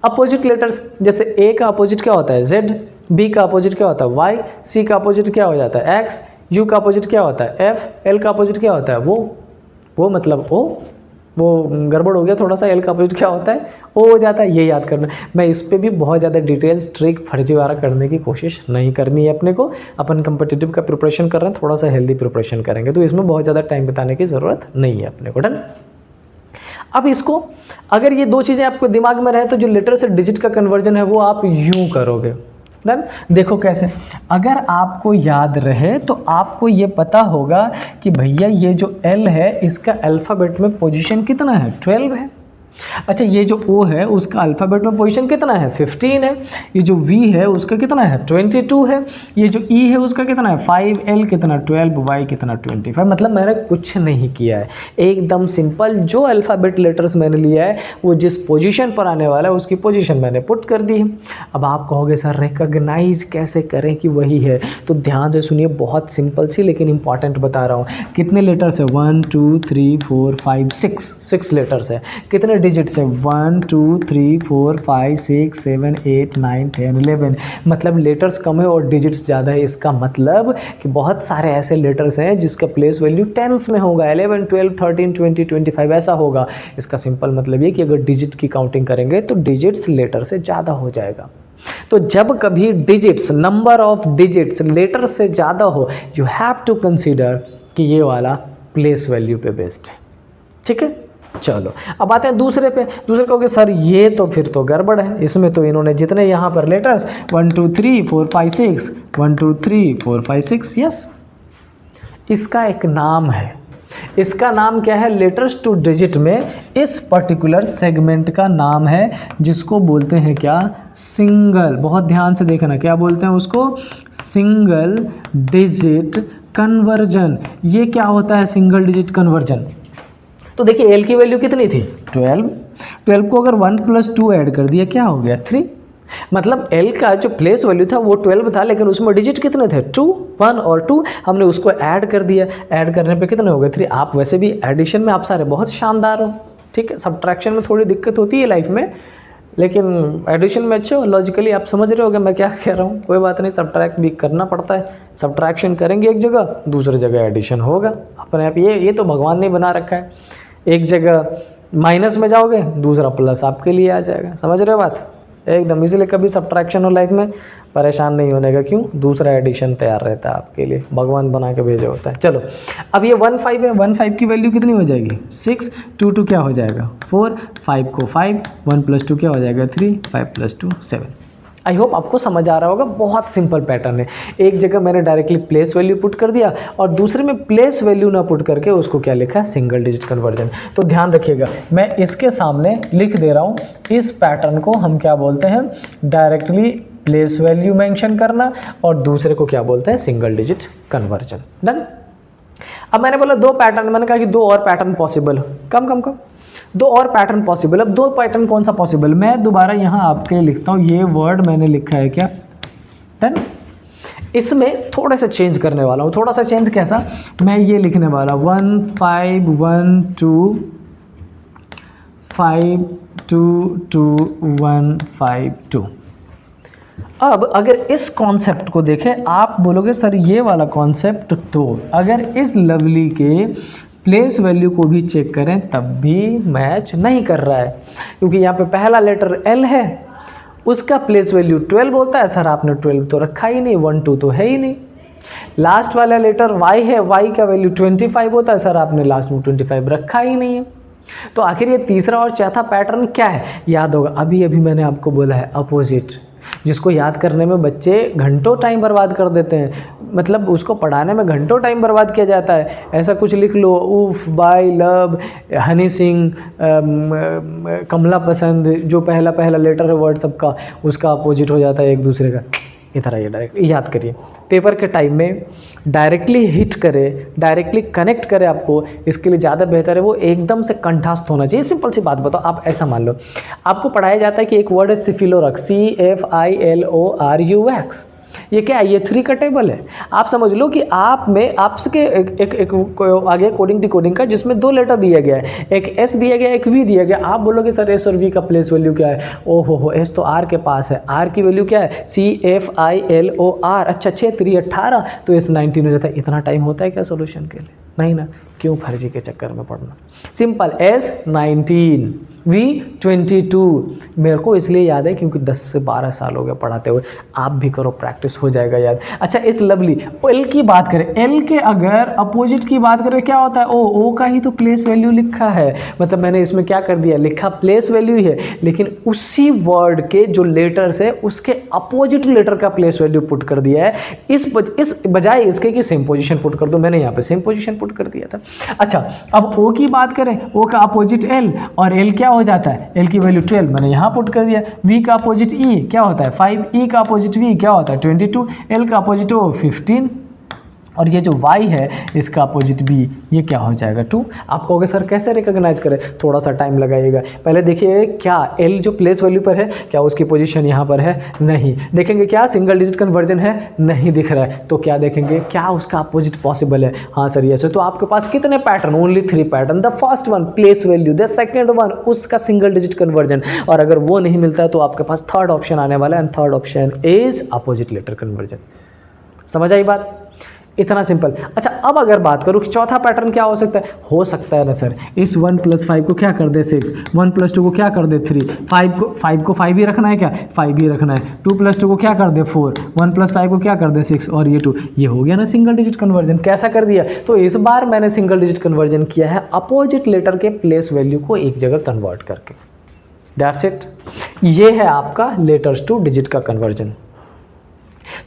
अपोजिट लेटर्स, जैसे A का अपोजिट क्या होता है Z, B का अपोजिट क्या होता है Y, C का अपोजिट क्या हो जाता है X, U का अपोजिट क्या होता है F, L का अपोजिट क्या होता है वो मतलब O, वो गड़बड़ हो गया थोड़ा सा, L का अपोजिट क्या होता है O हो जाता है। ये याद करना। मैं इस पे भी बहुत ज़्यादा डिटेल्स ट्रिक फर्जीवाड़ा करने की कोशिश नहीं करनी है अपने को। अपन कंपिटिटिव का प्रिपरेशन कर रहे हैं, थोड़ा सा हेल्दी प्रिपरेशन करेंगे, तो इसमें बहुत ज़्यादा टाइम बिताने की ज़रूरत नहीं है अपने को। डन। अब इसको अगर ये 2 चीज़ें आपको दिमाग में रहे तो जो लेटर से डिजिट का कन्वर्जन है वो आप यूँ करोगे। डन। देखो कैसे, अगर आपको याद रहे तो आपको ये पता होगा कि भैया ये जो L है इसका अल्फ़ाबेट में पोजीशन कितना है, 12 है। अच्छा, ये जो O है उसका अल्फ़ाबेट में पोजीशन कितना है, 15 है। ये जो V है उसका कितना है, 22 है। ये जो E है उसका कितना है, 5, L कितना 12, Y कितना 25। मतलब मैंने कुछ नहीं किया है, एकदम सिंपल। जो अल्फ़ाबेट लेटर्स मैंने लिया है वो जिस पोजीशन पर आने वाला है उसकी पोजीशन मैंने पुट कर दी है। अब आप कहोगे सर रिकॉग्नाइज कैसे करें कि वही है, तो ध्यान से सुनिए, बहुत सिंपल सी लेकिन इंपॉर्टेंट बता रहा हूँ। कितने लेटर्स है, 1 2 3 4 5 6 लेटर्स है। कितने डिजिट्स है, 1 2 3 4 5 6 7 8 9 10 11। मतलब लेटर्स कम है और डिजिट्स ज़्यादा है। इसका मतलब कि बहुत सारे ऐसे लेटर्स हैं जिसका प्लेस वैल्यू टेंस में होगा, 11 12 13 20 25 ऐसा होगा। इसका सिंपल मतलब ये कि अगर डिजिट की काउंटिंग करेंगे तो डिजिट्स लेटर से ज़्यादा हो जाएगा। तो जब कभी digits, number of digits letter से ज़्यादा हो, यू हैव टू कंसीडर कि ये वाला प्लेस वैल्यू पे बेस्ड है। ठीक है, चलो अब आते हैं दूसरे पे। दूसरे कहोगे सर ये तो फिर तो गड़बड़ है, इसमें तो इन्होंने जितने यहाँ पर लेटर्स 1 2 3 4 5 6 1 2 3 4 5 6, यस, इसका एक नाम है। इसका नाम क्या है, लेटर्स टू डिजिट में इस पर्टिकुलर सेगमेंट का नाम है जिसको बोलते हैं क्या, सिंगल। बहुत ध्यान से देखना, क्या बोलते हैं उसको, सिंगल डिजिट कन्वर्जन। ये क्या होता है सिंगल डिजिट कन्वर्जन। तो देखिए L की वैल्यू कितनी थी, 12 को अगर 1 + 2 ऐड कर दिया क्या हो गया, 3। मतलब L का जो प्लेस वैल्यू था वो 12 था, लेकिन उसमें डिजिट कितने थे, 2, 1 और 2। हमने उसको ऐड कर दिया, ऐड करने पे कितने हो गए, 3। आप वैसे भी एडिशन में आप सारे बहुत शानदार हो, ठीक है। सब्ट्रैक्शन में थोड़ी दिक्कत होती है लाइफ में, लेकिन एडिशन में अच्छे हो। लॉजिकली आप समझ रहे होगे मैं क्या कह रहा हूँ, कोई बात नहीं, सब्ट्रैक्ट भी करना पड़ता है। सब्ट्रैक्शन करेंगे एक जगह, दूसरी जगह एडिशन होगा अपने आप। ये तो भगवान ने बना रखा है, एक जगह माइनस में जाओगे दूसरा प्लस आपके लिए आ जाएगा। समझ रहे हो बात एकदम। इसलिए कभी सब्ट्रैक्शन हो लाइफ में परेशान नहीं होने का, क्यों, दूसरा एडिशन तैयार रहता है आपके लिए, भगवान बना के भेजे होता है। चलो अब ये 1 5 है, 1 5 की वैल्यू कितनी हो जाएगी, 6, 2 2 क्या हो जाएगा 4, 5 को 5, 1 + 2 क्या हो जाएगा 3, 5 + 2 7। आई होप आपको समझ आ रहा होगा, बहुत सिंपल पैटर्न है। एक जगह मैंने डायरेक्टली प्लेस वैल्यू पुट कर दिया और दूसरे में प्लेस वैल्यू ना पुट करके उसको क्या लिखा है, सिंगल डिजिट कन्वर्जन। तो ध्यान रखिएगा, मैं इसके सामने लिख दे रहा हूँ, इस पैटर्न को हम क्या बोलते हैं, डायरेक्टली प्लेस वैल्यू मेंशन करना, और दूसरे को क्या बोलते हैं, सिंगल डिजिट कन्वर्जन। डन। अब मैंने बोला 2 पैटर्न, मैंने कहा कि 2 और पैटर्न पॉसिबल, कम 2 और पैटर्न पॉसिबल। अब 2 पैटर्न कौन सा पॉसिबल, मैं दोबारा यहाँ आपके लिए लिखता हूँ, ये वर्ड मैंने लिखा है क्या, डन। इसमें थोड़ा सा चेंज करने वाला हूँ, थोड़ा सा चेंज कैसा, मैं ये लिखने वाला 1 5 1 2 5 2 2 1 5 2। अब अगर इस कॉन्सेप्ट को देखें, आप बोलोगे सर ये वाला कॉन्सेप्ट, तो अगर इस लवली के प्लेस वैल्यू को भी चेक करें तब भी मैच नहीं कर रहा है, क्योंकि यहाँ पे पहला लेटर L है, उसका प्लेस वैल्यू 12 होता है, सर आपने 12 तो रखा ही नहीं, 1 2 तो है ही नहीं। लास्ट वाला लेटर Y है, Y का वैल्यू 25 होता है, सर आपने लास्ट में 25 रखा ही नहीं है। तो आखिर ये तीसरा और चौथा पैटर्न क्या है, याद होगा अभी अभी मैंने आपको बोला है अपोजिट, जिसको याद करने में बच्चे घंटों टाइम बर्बाद कर देते हैं, मतलब उसको पढ़ाने में घंटों टाइम बर्बाद किया जाता है। ऐसा कुछ लिख लो, उफ, बाय, लव, हनी सिंह, कमला पसंद, जो पहला पहला लेटर है वर्ड सबका उसका अपोजिट हो जाता है एक दूसरे का। इधर आइए, डायरेक्ट याद करिए, पेपर के टाइम में डायरेक्टली हिट करे, डायरेक्टली कनेक्ट करे आपको, इसके लिए ज़्यादा बेहतर है वो एकदम से कंठस्थ होना चाहिए। सिंपल सी बात बताओ, आप ऐसा मान लो आपको पढ़ाया जाता है कि एक वर्ड है सिफिलोरक्स, CFILORUX, ये क्या है, ये 3 का टेबल है। आप समझ लो कि आप में आपके एक आगे कोडिंग डिकोडिंग का जिसमें 2 लेटर दिया गया है, एक S दिया गया, एक V दिया गया। आप बोलोगे सर S और V का प्लेस वैल्यू क्या है, ओहो हो, S तो R के पास है, R की वैल्यू क्या है CFILOR, अच्छा 6 3 18, तो S 19 हो जाता है। इतना टाइम होता है क्या सोल्यूशन के लिए, नहीं ना, क्यों फर्जी के चक्कर में पढ़ना। सिंपल, S 19 V 22, मेरे को इसलिए याद है क्योंकि 10 से 12 साल हो गए पढ़ाते हुए, आप भी करो, प्रैक्टिस हो जाएगा याद। अच्छा, इस लवली L की बात करें, L के अगर अपोजिट की बात करें क्या होता है, O का ही तो प्लेस वैल्यू लिखा है, मतलब मैंने इसमें क्या कर दिया, लिखा प्लेस वैल्यू ही है, लेकिन उसी वर्ड के जो लेटर्स है उसके अपोजिट लेटर का प्लेस वैल्यू पुट कर दिया है, इस बजाय इसके कि सेम पोजीशन पुट कर दो, मैंने यहाँ पे सेम पोजीशन पुट कर दिया था। अच्छा, अब O की बात करें, O का अपोजिट L, और L क्या हो जाता है, L की वैल्यू 12 मैंने यहाँ पुट कर दिया। V का अपोजिट E क्या होता है 5, E का अपोजिट V क्या होता है 22, L का अपोजिट O 15, और ये जो y है इसका अपोजिट b, ये क्या हो जाएगा 2। आप कहोगे सर कैसे रिकॉग्नाइज करें, थोड़ा सा टाइम लगाइएगा। पहले देखिए क्या l जो प्लेस वैल्यू पर है क्या उसकी पोजीशन यहाँ पर है, नहीं। देखेंगे क्या सिंगल डिजिट कन्वर्जन है, नहीं दिख रहा है, तो क्या देखेंगे क्या उसका अपोजिट पॉसिबल है, हाँ सर यस है। तो आपके पास कितने pattern, only 3 pattern. The first one place value, the second one उसका सिंगल डिजिट कन्वर्जन, और अगर वो नहीं मिलता है तो आपके पास थर्ड ऑप्शन आने वाला है, and third option is opposite letter conversion. समझ आई बात, इतना सिंपल। अच्छा, अब अगर बात करूँ कि चौथा पैटर्न क्या हो सकता है ना सर, इस 1 + 5 को क्या कर दे 6, 1 + 2 को क्या कर दे 3, 5 को 5 ही रखना है, क्या 5 ही रखना है, 2 + 2 को क्या कर दे 4, 1 + 5 को क्या कर दे 6, और ये 2, ये हो गया ना सिंगल डिजिट कन्वर्जन। कैसा कर दिया, तो इस बार मैंने सिंगल डिजिट कन्वर्जन किया है अपोजिट लेटर के प्लेस वैल्यू को एक जगह कन्वर्ट करके, दैट्स इट। ये है आपका लेटर्स टू डिजिट का कन्वर्जन।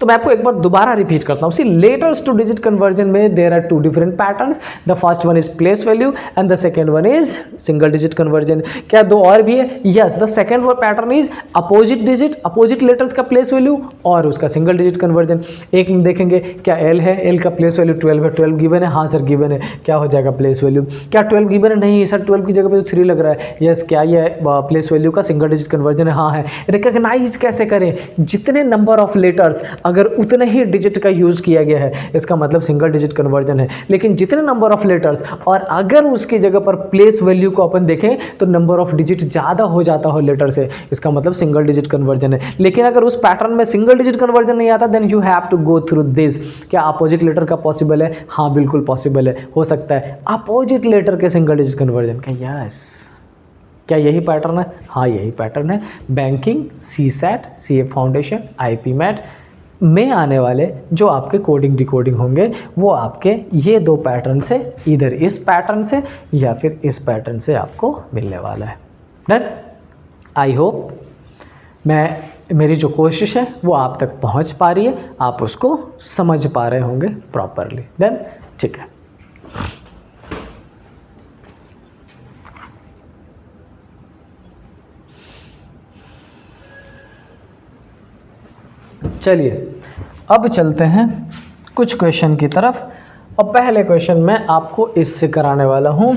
तो मैं आपको एक बार दोबारा रिपीट करता हूँ, see letters to digit conversion में there are 2 different patterns, the first one is place value and the second one is single digit conversion. क्या 2 और भी है, yes, the second one pattern is opposite digit, opposite letters का place value और उसका single digit conversion. एक में देखेंगे क्या L है, L का प्लेस वैल्यू 12 है, 12 गिवन है, हाँ सर गिवन है, क्या हो जाएगा प्लेस वैल्यू, क्या 12 गिवन है, नहीं सर 12 की जगह पे तो 3 लग रहा है, यस, क्या ये प्लेस वैल्यू का सिंगल डिजिट कन्वर्जन है, हाँ है। रिकॉग्नाइज कैसे करें, जितने नंबर ऑफ लेटर्स अगर उतने ही डिजिट का यूज किया गया है इसका मतलब सिंगल डिजिट कन्वर्जन है, लेकिन जितने नंबर ऑफ लेटर्स और अगर उसकी जगह पर प्लेस वैल्यू को अपन देखें तो नंबर ऑफ डिजिट ज़्यादा हो जाता हो लेटर से, इसका मतलब सिंगल डिजिट कन्वर्जन है। लेकिन अगर उस पैटर्न में सिंगल डिजिट कन्वर्जन नहीं आता, then you have to go through this. क्या अपोजिट लेटर का पॉसिबल है, हाँ बिल्कुल पॉसिबल है, हो सकता है अपोजिट लेटर के सिंगल डिजिट कन्वर्जन का, यस। क्या यही पैटर्न है, हाँ यही पैटर्न है। Banking, CSAT, CA foundation, IP MAT में आने वाले जो आपके कोडिंग डिकोडिंग होंगे वो आपके ये 2 पैटर्न से, इधर इस पैटर्न से या फिर इस पैटर्न से आपको मिलने वाला है। डन, आई होप मेरी जो कोशिश है वो आप तक पहुंच पा रही है, आप उसको समझ पा रहे होंगे प्रॉपरली। डन, ठीक है। चलिए अब चलते हैं कुछ क्वेश्चन की तरफ, और पहले क्वेश्चन मैं आपको इससे कराने वाला हूं,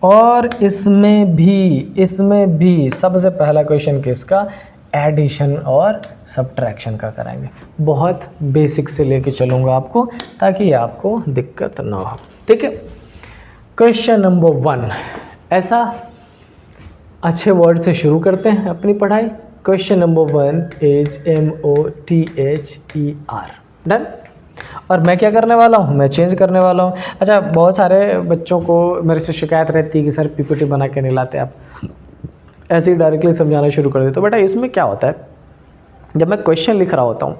और इसमें भी सबसे पहला क्वेश्चन किसका, एडिशन और सब्ट्रैक्शन का कराएंगे। बहुत बेसिक से लेके चलूँगा आपको ताकि आपको दिक्कत ना हो, ठीक है। क्वेश्चन नंबर 1, ऐसा अच्छे वर्ड से शुरू करते हैं अपनी पढ़ाई। Question number 1 is MOTHER, done. और मैं क्या करने वाला हूँ, मैं चेंज करने वाला हूँ। अच्छा, बहुत सारे बच्चों को मेरे से शिकायत रहती है कि सर PPT बना के नहीं लाते आप, ऐसे ही डायरेक्टली समझाना शुरू कर देते। तो बेटा इसमें क्या होता है, जब मैं क्वेश्चन लिख रहा होता हूँ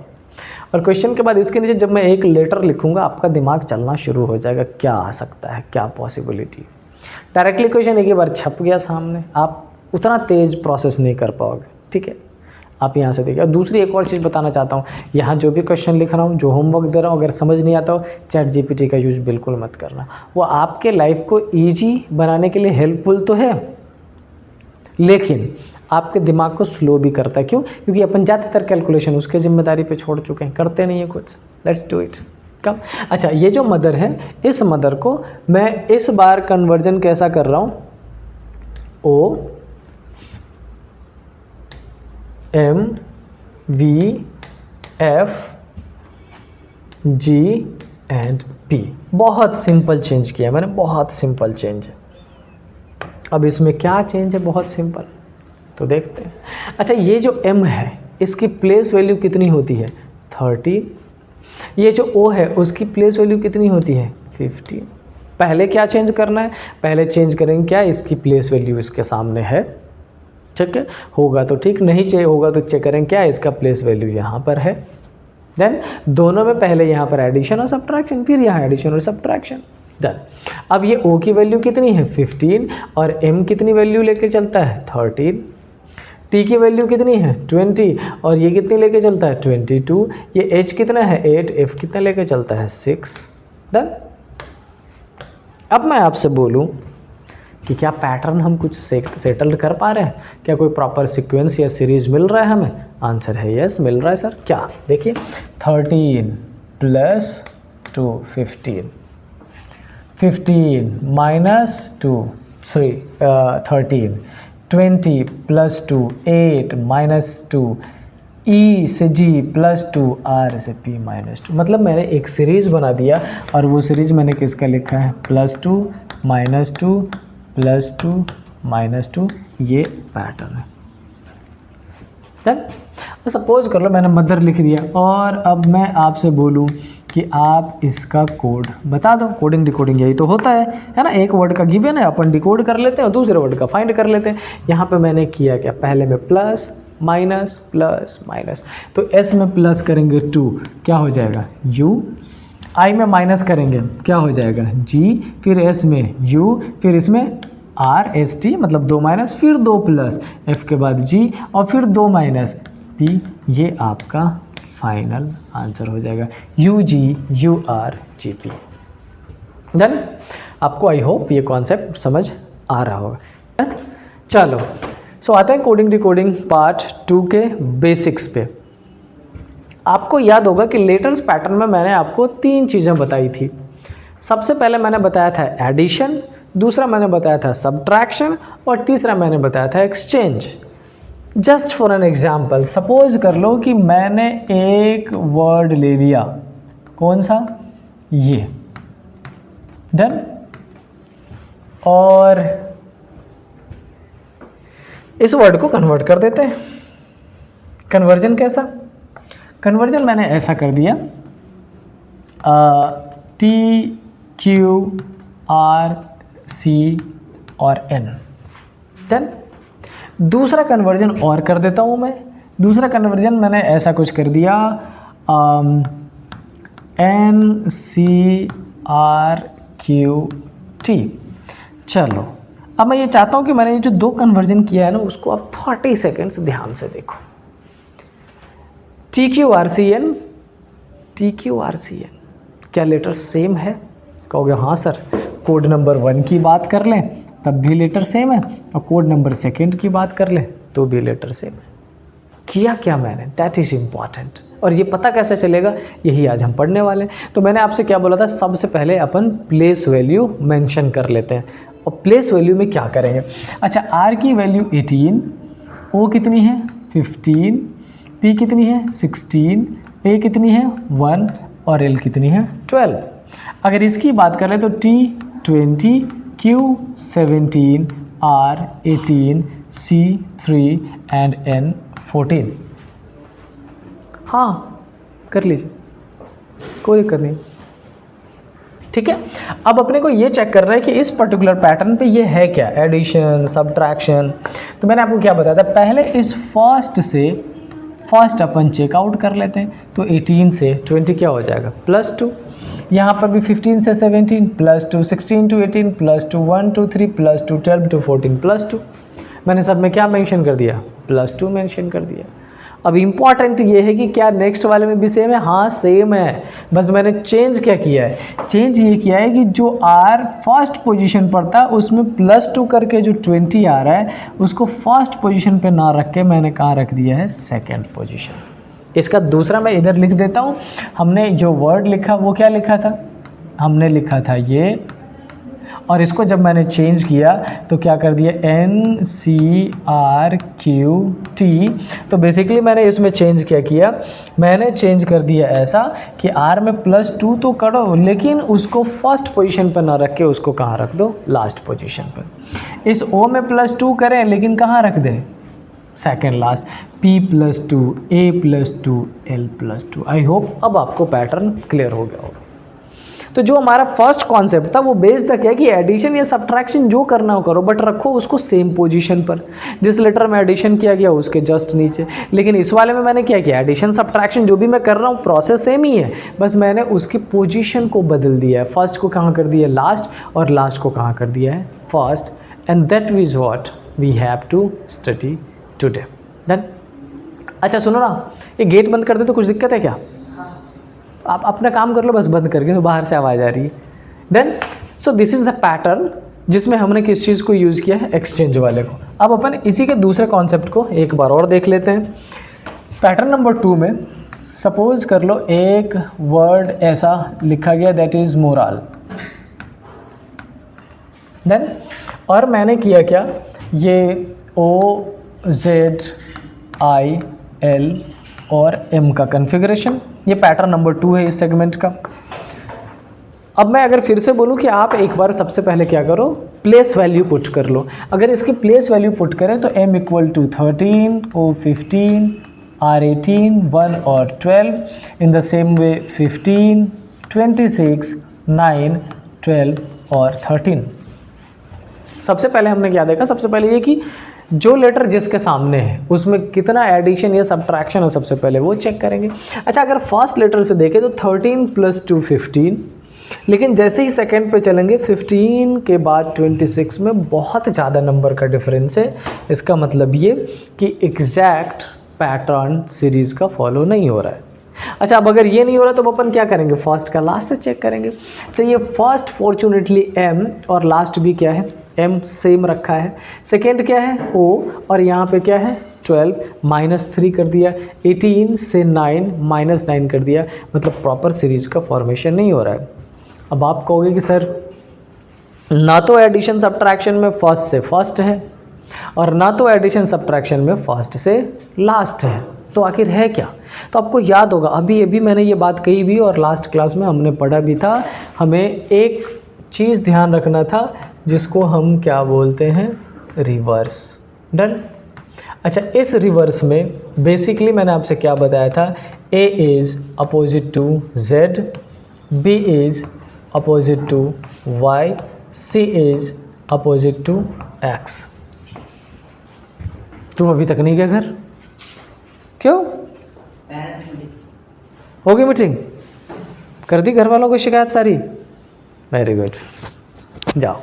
और क्वेश्चन के बाद इसके नीचे जब मैं एक लेटर लिखूँगा आपका दिमाग चलना शुरू हो जाएगा, क्या आ सकता है, क्या पॉसिबिलिटी। डायरेक्टली क्वेश्चन एक ही बार छप गया सामने, आप उतना तेज़ प्रोसेस नहीं कर पाओगे, ठीक है। आप यहाँ से देखिए। और दूसरी एक और चीज़ बताना चाहता हूँ, यहाँ जो भी क्वेश्चन लिख रहा हूँ, जो होमवर्क दे रहा हूँ, अगर समझ नहीं आता हो, चैट जीपीटी का यूज़ बिल्कुल मत करना। वो आपके लाइफ को ईजी बनाने के लिए हेल्पफुल तो है, लेकिन आपके दिमाग को स्लो भी करता है। क्यों? क्योंकि अपन ज़्यादातर कैलकुलेशन उसके जिम्मेदारी पे छोड़ चुके हैं, करते नहीं है कुछ। Let's do it. कम अच्छा, ये जो मदर है, इस मदर को मैं इस बार कन्वर्जन कैसा कर रहा हूँ, O M V F G and P. बहुत सिंपल चेंज किया मैंने, बहुत सिंपल चेंज है। अब इसमें क्या चेंज है? बहुत सिंपल, तो देखते हैं। अच्छा, ये जो m है इसकी प्लेस वैल्यू कितनी होती है? 30। ये जो o है उसकी प्लेस वैल्यू कितनी होती है? 15। पहले क्या चेंज करना है? पहले चेंज करेंगे क्या, इसकी प्लेस वैल्यू इसके सामने है, ठीक है, होगा तो ठीक, नहीं चाहिए होगा तो चेक करें क्या, इसका प्लेस वैल्यू यहाँ पर है। देन दोनों में पहले यहाँ पर एडिशन और सब्ट्रैक्शन, फिर यहाँ एडिशन और सब्ट्रैक्शन। डन। अब ये o की वैल्यू कितनी है? 15, और m कितनी वैल्यू लेके चलता है? 13। t की वैल्यू कितनी है? 20, और ये कितनी लेके चलता है? 22। ये h कितना है? 8। f कितना लेके चलता है? 6। डन। अब मैं आपसे बोलूँ कि क्या पैटर्न हम कुछ सेटल कर पा रहे हैं? क्या कोई प्रॉपर सीक्वेंस या सीरीज मिल रहा है हमें? आंसर है यस, मिल रहा है सर। क्या? देखिए, 13 plus 2 15, 15 minus 2 13, 20 plus 2 8 minus 2, E से G प्लस 2, R से P माइनस 2। मतलब मैंने एक सीरीज बना दिया, और वो सीरीज मैंने किसका लिखा है? Plus 2 minus 2 plus 2 minus 2। ये पैटर्न है। चल, सपोज कर लो मैंने मदर लिख दिया, और अब मैं आपसे बोलूँ कि आप इसका कोड बता दो। कोडिंग डिकोडिंग यही तो होता है ना। एक वर्ड का गिवन है, अपन डिकोड कर लेते हैं और दूसरे वर्ड का फाइंड कर लेते हैं। यहाँ पे मैंने किया क्या, पहले में प्लस माइनस प्लस माइनस, तो एस में प्लस करेंगे 2, क्या हो जाएगा? यू। आई में माइनस करेंगे, क्या हो जाएगा? जी। फिर एस में यू, फिर इसमें आर एस टी, मतलब 2 माइनस, फिर 2 प्लस, एफ के बाद जी, और फिर 2 माइनस पी। ये आपका फाइनल आंसर हो जाएगा, U G U R G P. Done. आपको आई होप ये कॉन्सेप्ट समझ आ रहा होगा। चलो, सो आते हैं कोडिंग डिकोडिंग पार्ट 2 के बेसिक्स पे। आपको याद होगा कि लेटर्स पैटर्न में मैंने आपको 3 चीज़ें बताई थी। सबसे पहले मैंने बताया था एडिशन, दूसरा मैंने बताया था सब्ट्रैक्शन, और तीसरा मैंने बताया था exchange. Just for an example, suppose कर लो कि मैंने एक वर्ड ले लिया, कौन सा? ये। डन। और इस वर्ड को कन्वर्ट कर देते हैं। कन्वर्जन कैसा? कन्वर्जन मैंने ऐसा कर दिया, टी क्यू आर सी और एन। देन दूसरा कन्वर्जन और कर देता हूँ मैं। दूसरा कन्वर्जन मैंने ऐसा कुछ कर दिया, N C R Q T. चलो, अब मैं ये चाहता हूँ कि मैंने ये जो 2 कन्वर्जन किया है ना, उसको आप 30 सेकेंड्स ध्यान से देखो। T Q R C N, T Q R C N, क्या लेटर सेम है? कहोगे हाँ सर। कोड नंबर 1 की बात कर लें तब भी लेटर सेम है, और कोड नंबर 2 की बात कर लें तो भी लेटर सेम है। किया क्या मैंने? That is important. और ये पता कैसे चलेगा? यही आज हम पढ़ने वाले हैं। तो मैंने आपसे क्या बोला था, सबसे पहले अपन प्लेस वैल्यू मेंशन कर लेते हैं। और प्लेस वैल्यू में क्या करेंगे? अच्छा, आर की वैल्यू 18, ओ कितनी है? 15, पी कितनी है? 16, ए कितनी है? 1, और एल कितनी है? 12। अगर इसकी बात करें तो T 20, Q 17, R 18, C 3 and N 14। हाँ, कर लीजिए, कोई दिक्कत नहीं। ठीक है, अब अपने को ये चेक करना है कि इस पर्टिकुलर पैटर्न पे ये है क्या, एडिशन, सब्ट्रैक्शन। तो मैंने आपको क्या बताया था, पहले इस फर्स्ट अपन चेकआउट कर लेते हैं, तो 18 से 20 क्या हो जाएगा +2, यहाँ पर भी 15 से 17 +2, 16 to 18 +2, 1 to 3 +2, 12 to 14 +2। मैंने सब में क्या मेंशन कर दिया, +2 मेंशन कर दिया। अब इम्पॉर्टेंट ये है कि क्या नेक्स्ट वाले में भी सेम है, हाँ सेम है, बस मैंने चेंज क्या किया है, चेंज ये किया है कि जो r फर्स्ट पोजीशन पर था उसमें +2 करके जो 20 आ रहा है उसको फर्स्ट पोजीशन पे ना रख के मैंने कहाँ रख दिया है, सेकंड पोजीशन। इसका दूसरा मैं इधर लिख देता हूँ। हमने जो वर्ड लिखा वो क्या लिखा था, हमने लिखा था ये, और इसको जब मैंने चेंज किया तो क्या कर दिया, NCRQT। तो बेसिकली मैंने इसमें चेंज क्या किया, मैंने चेंज कर दिया ऐसा कि R में +2 तो करो, लेकिन उसको फर्स्ट पोजीशन पर ना रख के उसको कहाँ रख दो, लास्ट पोजीशन पर। इस O में +2 करें लेकिन कहाँ रख दें, second last. P +2, A +2, L +2। I hope अब आपको पैटर्न क्लियर हो गया होगा। तो जो हमारा फर्स्ट कॉन्सेप्ट था वो बेस था क्या कि एडिशन या सब्ट्रैक्शन जो करना हो करो, बट रखो उसको सेम पोजीशन पर, जिस लेटर में एडिशन किया गया उसके जस्ट नीचे। लेकिन इस वाले में मैंने क्या किया, एडिशन सब्ट्रैक्शन जो भी मैं कर रहा हूँ प्रोसेस सेम ही है, बस मैंने उसकी पोजीशन को बदल दिया है। फर्स्ट को कहाँ कर दिया लास्ट, और लास्ट को कहाँ कर दिया है first. And that is what we have to study today. Then अच्छा सुनो ना, ये गेट बंद कर दे तो कुछ दिक्कत है क्या, आप अपना काम कर लो बस बंद करके, तो बाहर से आवाज़ आ रही है। Then so this is the pattern जिसमें हमने किस चीज़ को यूज़ किया है, एक्सचेंज वाले को। अब अपन इसी के दूसरे कॉन्सेप्ट को एक बार और देख लेते हैं। पैटर्न नंबर 2 में सपोज कर लो एक वर्ड ऐसा लिखा गया दैट इज़ मोरल। देन और मैंने किया क्या, ये OZIL और M का कन्फिग्रेशन, ये पैटर्न नंबर 2 है इस सेगमेंट का। अब मैं अगर फिर से बोलूं कि आप एक बार सबसे पहले क्या करो, प्लेस वैल्यू पुट कर लो। अगर इसकी प्लेस वैल्यू पुट करें तो M = 13, O 15, R 18, 1 और 12, इन द सेम वे 15, 26, 9, 12 और 13। सबसे पहले हमने क्या देखा, सबसे पहले ये कि जो लेटर जिसके सामने है उसमें कितना एडिशन या सब्ट्रैक्शन है, सबसे पहले वो चेक करेंगे। अच्छा अगर फर्स्ट लेटर से देखें तो 13 + 2 15, लेकिन जैसे ही सेकंड पे चलेंगे 15 के बाद 26 में बहुत ज़्यादा नंबर का डिफरेंस है। इसका मतलब ये कि एग्जैक्ट पैटर्न सीरीज़ का फॉलो नहीं हो रहा है। अच्छा अब अगर ये नहीं हो रहा तो अपन क्या करेंगे, फर्स्ट का लास्ट से चेक करेंगे। तो ये फर्स्ट फॉर्चुनेटली M और लास्ट भी क्या है, M सेम रखा है। सेकेंड क्या है O, और यहाँ पे क्या है 12, -3 कर दिया। 18 से 9 -9 कर दिया, मतलब प्रॉपर सीरीज का फॉर्मेशन नहीं हो रहा है। अब आप कहोगे कि सर ना तो एडिशन सब्ट्रैक्शन में फर्स्ट से फर्स्ट है और ना तो एडिशन सब्ट्रैक्शन में फर्स्ट से लास्ट है, तो आखिर है क्या। तो आपको याद होगा अभी मैंने ये बात कही भी और लास्ट क्लास में हमने पढ़ा भी था। हमें एक चीज़ ध्यान रखना था जिसको हम क्या बोलते हैं, रिवर्स। डन। अच्छा इस रिवर्स में बेसिकली मैंने आपसे क्या बताया था, A is opposite to Z, B is opposite to Y, C is opposite to X। तुम अभी तक नहीं गए घर, क्यों? होगी मीटिंग, कर दी घर वालों को शिकायत सारी? वेरी गुड, जाओ।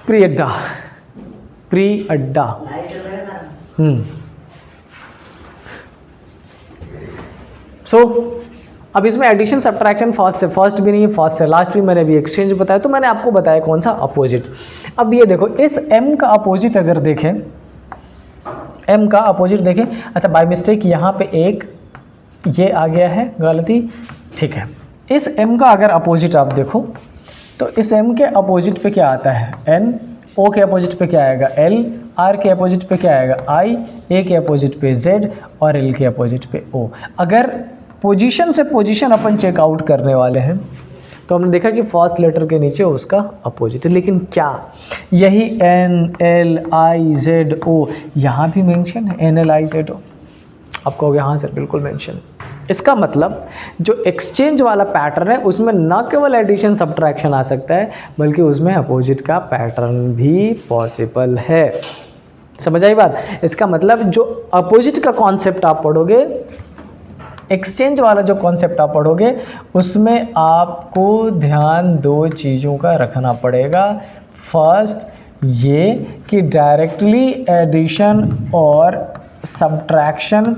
प्री अड्डा। सो अब इसमें एडिशन सब्ट्रैक्शन फर्स्ट से फर्स्ट भी नहीं है, फर्स्ट से लास्ट भी मैंने अभी एक्सचेंज बताया, तो मैंने आपको बताया कौन सा, अपोजिट। अब ये देखो इस M का अपोजिट अगर देखें, M का अपोजिट देखें। अच्छा बाय मिस्टेक यहाँ पे एक ये आ गया है गलती, ठीक है। इस M का अगर अपोजिट आप देखो तो इस M के अपोजिट पे क्या आता है, N, O के अपोजिट पे क्या आएगा, L, R के अपोजिट पे क्या आएगा, I, A के अपोजिट पे Z और L के अपोजिट पे O। अगर पोजीशन से पोजीशन अपन चेकआउट करने वाले हैं तो हमने देखा कि फर्स्ट लेटर के नीचे उसका अपोजिट है, लेकिन क्या यही N, L, I, Z, O यहाँ भी मेंशन है, N, L, I, Z, O? आप कहोगे हाँ सर बिल्कुल मेंशन। इसका मतलब जो एक्सचेंज वाला पैटर्न है उसमें न केवल एडिशन सब्ट्रैक्शन आ सकता है बल्कि उसमें अपोजिट का पैटर्न भी पॉसिबल है। समझ आई बात? इसका मतलब जो अपोजिट का कॉन्सेप्ट आप पढ़ोगे, एक्सचेंज वाला जो कॉन्सेप्ट आप पढ़ोगे, उसमें आपको ध्यान दो चीज़ों का रखना पड़ेगा। फर्स्ट ये कि डायरेक्टली एडिशन और सब्ट्रैक्शन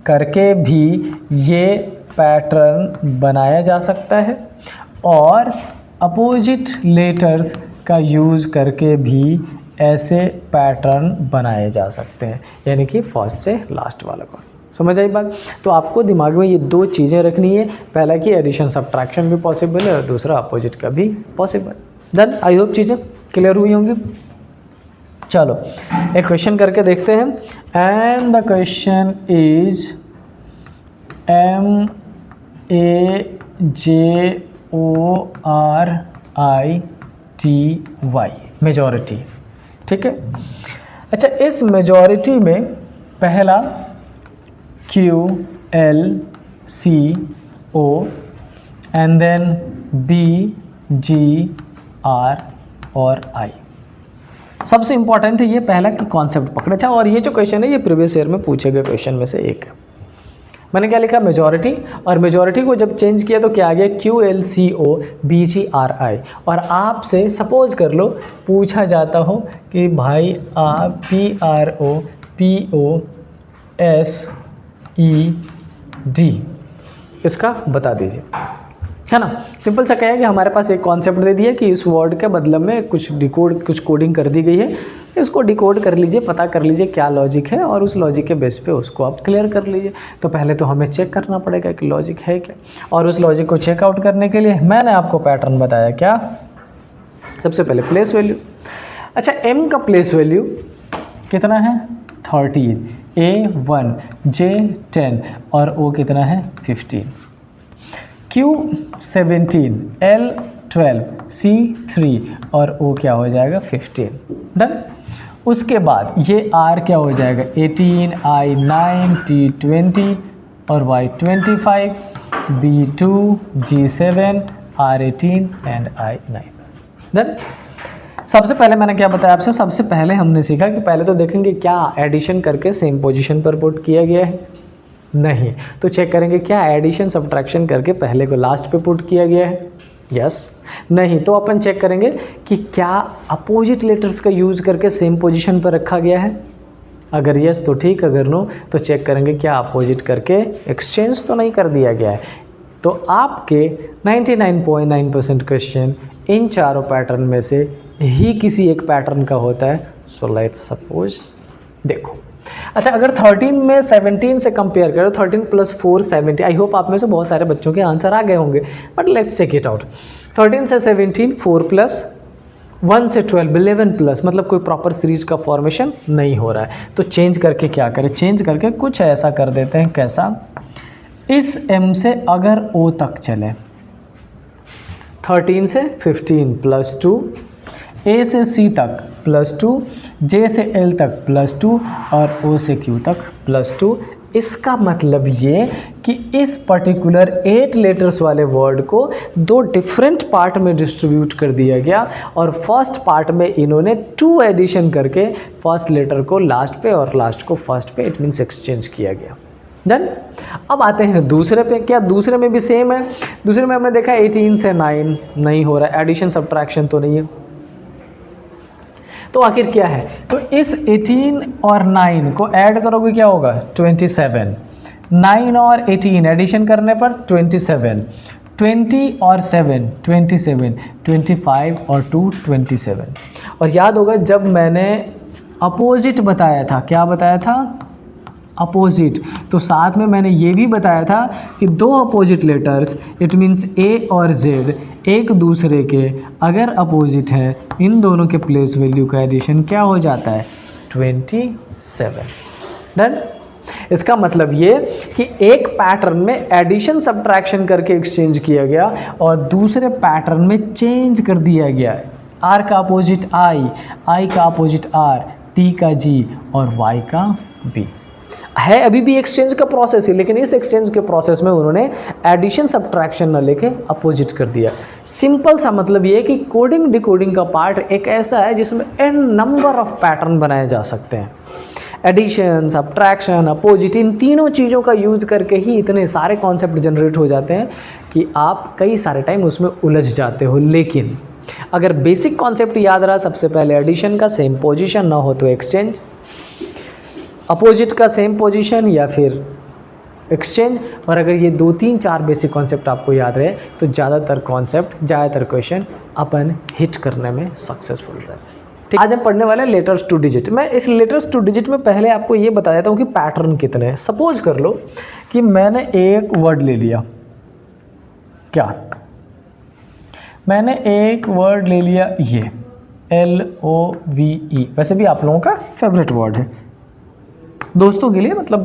करके भी ये पैटर्न बनाया जा सकता है, और अपोजिट लेटर्स का यूज़ करके भी ऐसे पैटर्न बनाए जा सकते हैं, यानी कि फर्स्ट से लास्ट वाला को। समझ आई बात? तो आपको दिमाग में ये दो चीज़ें रखनी है, पहला कि एडिशन सब्ट्रैक्शन भी पॉसिबल है और दूसरा अपोजिट का भी पॉसिबल। देन आई होप चीज़ें क्लियर हुई होंगी। चलो एक क्वेश्चन करके देखते हैं, and the question is MAJORITY, majority. ठीक है, अच्छा इस मेजॉरिटी में पहला QLCO एंड देन BGR और I। सबसे इंपॉर्टेंट है ये पहला कि कॉन्सेप्ट पकड़े। अच्छा, और ये जो क्वेश्चन है ये प्रीवियस ईयर में पूछे गए क्वेश्चन में से एक है। मैंने क्या लिखा? मेजॉरिटी, और मेजॉरिटी को जब चेंज किया तो क्या आ गया? QLCO BGRI। और आपसे सपोज कर लो पूछा जाता हो कि भाई आप PROPOSED इसका बता दीजिए, है ना। सिंपल सा क्या है कि हमारे पास एक कॉन्सेप्ट दे दिया कि इस वर्ड के बदले में कुछ कोडिंग कर दी गई है, इसको डिकोड कर लीजिए, पता कर लीजिए क्या लॉजिक है, और उस लॉजिक के बेस पे उसको आप क्लियर कर लीजिए। तो पहले तो हमें चेक करना पड़ेगा कि लॉजिक है क्या, और उस लॉजिक को चेकआउट करने के लिए मैंने आपको पैटर्न बताया। क्या? सबसे पहले प्लेस वैल्यू। अच्छा, M का प्लेस वैल्यू कितना है? 13, A1, J10 और O कितना है? 15, Q17, L12, C3 और O क्या हो जाएगा? 15। डन। उसके बाद ये R क्या हो जाएगा? 18, I9, T20 और Y25, B2, G7, R18 and I9। Done. सबसे पहले मैंने क्या बताया आपसे? सबसे पहले हमने सीखा कि पहले तो देखेंगे क्या एडिशन करके सेम पोजीशन पर पुट किया गया है, नहीं तो चेक करेंगे क्या एडिशन सब्ट्रैक्शन करके पहले को लास्ट पे पुट किया गया है, यस, नहीं तो अपन चेक करेंगे कि क्या अपोजिट लेटर्स का यूज़ करके सेम पोजीशन पर रखा गया है। अगर यस तो ठीक, अगर नो तो चेक करेंगे क्या अपोजिट करके एक्सचेंज तो नहीं कर दिया गया है। तो आपके 99.9% क्वेश्चन इन चारों पैटर्न में से ही किसी एक पैटर्न का होता है। सो लेट्स सपोज, देखो अच्छा अगर 13 में 17 से कंपेयर करो, 13 + 4 17, आई होप आप में से बहुत सारे बच्चों के आंसर आ गए होंगे, but let's check it out. 13 से 17, 4 + 1 से 12, 11 प्लस, मतलब कोई प्रॉपर सीरीज का फॉर्मेशन नहीं हो रहा है। तो चेंज करके क्या करें? चेंज करके कुछ ऐसा कर देते हैं। कैसा? इस M से अगर O तक चले, 13 से 15 + 2, A से C तक +2, J से L तक +2 और O से Q तक +2। इसका मतलब ये कि इस पर्टिकुलर 8 लेटर्स वाले वर्ड को 2 डिफरेंट पार्ट में डिस्ट्रीब्यूट कर दिया गया, और फर्स्ट पार्ट में इन्होंने 2 एडिशन करके फर्स्ट लेटर को लास्ट पे और लास्ट को फर्स्ट पे, इट मीन्स एक्सचेंज किया गया। डन। अब आते हैं दूसरे पे। क्या दूसरे में भी सेम है? दूसरे में हमने देखा 18 से 9 नहीं हो रहा है, एडिशन सब्ट्रैक्शन तो नहीं है, तो आखिर क्या है? तो इस 18 और 9 को ऐड करोगे क्या होगा? 27। 9 और 18 एडिशन करने पर 27, 20 और 7 27, 25 और 2 27। और याद होगा जब मैंने अपोजिट बताया था, क्या बताया था? अपोजिट, तो साथ में मैंने ये भी बताया था कि 2 opposite letters, it means A और Z एक दूसरे के अगर अपोजिट है, इन दोनों के प्लेस वैल्यू का एडिशन क्या हो जाता है? 27। डन। इसका मतलब ये कि एक पैटर्न में एडिशन सब्ट्रैक्शन करके एक्सचेंज किया गया और दूसरे पैटर्न में चेंज कर दिया गया। R का अपोजिट I का अपोजिट R, T का G और Y का B। है अभी भी एक्सचेंज का प्रोसेस है, लेकिन इस एक्सचेंज के प्रोसेस में उन्होंने एडिशन सब्ट्रैक्शन ना लेके अपोजिट कर दिया। सिंपल सा मतलब ये है कि कोडिंग डिकोडिंग का पार्ट एक ऐसा है जिसमें एन नंबर ऑफ पैटर्न बनाए जा सकते हैं। एडिशन, सब्ट्रैक्शन, अपोजिट, इन तीनों चीज़ों का यूज करके ही इतने सारे कॉन्सेप्ट जनरेट हो जाते हैं कि आप कई सारे टाइम उसमें उलझ जाते हो। लेकिन अगर बेसिक कॉन्सेप्ट याद रहा, सबसे पहले एडिशन का सेम पोजीशन ना हो तो एक्सचेंज, अपोजिट का सेम पोजीशन या फिर एक्सचेंज, और अगर ये 2 3 4 बेसिक कॉन्सेप्ट आपको याद रहे तो ज़्यादातर कॉन्सेप्ट, ज़्यादातर क्वेश्चन अपन हिट करने में सक्सेसफुल रहे। आज हम पढ़ने वाले हैं लेटर्स टू डिजिट। मैं इस लेटर्स टू डिजिट में पहले आपको ये बता देता हूँ कि पैटर्न कितने हैं। सपोज कर लो कि मैंने एक वर्ड ले लिया, क्या मैंने एक वर्ड ले लिया ये LOVE, वैसे भी आप लोगों का फेवरेट वर्ड है दोस्तों के लिए, मतलब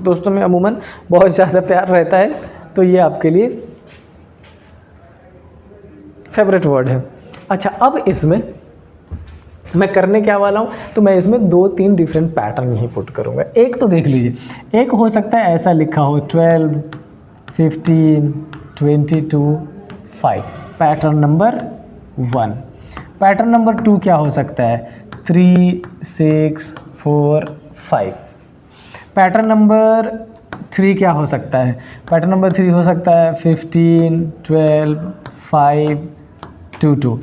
दोस्तों में अमूमन बहुत ज़्यादा प्यार रहता है, तो ये आपके लिए फेवरेट वर्ड है। अच्छा, अब इसमें मैं करने क्या वाला हूँ, तो मैं इसमें 2 3 डिफरेंट पैटर्न ही पुट करूँगा। एक तो देख लीजिए, एक हो सकता है ऐसा लिखा हो 12, 15, 22, 5, पैटर्न नंबर 1। पैटर्न नंबर 2 क्या हो सकता है 3, 6, 4, 5। पैटर्न नंबर 3 क्या हो सकता है, पैटर्न नंबर 3 हो सकता है 15, 12, 5, 2, 2।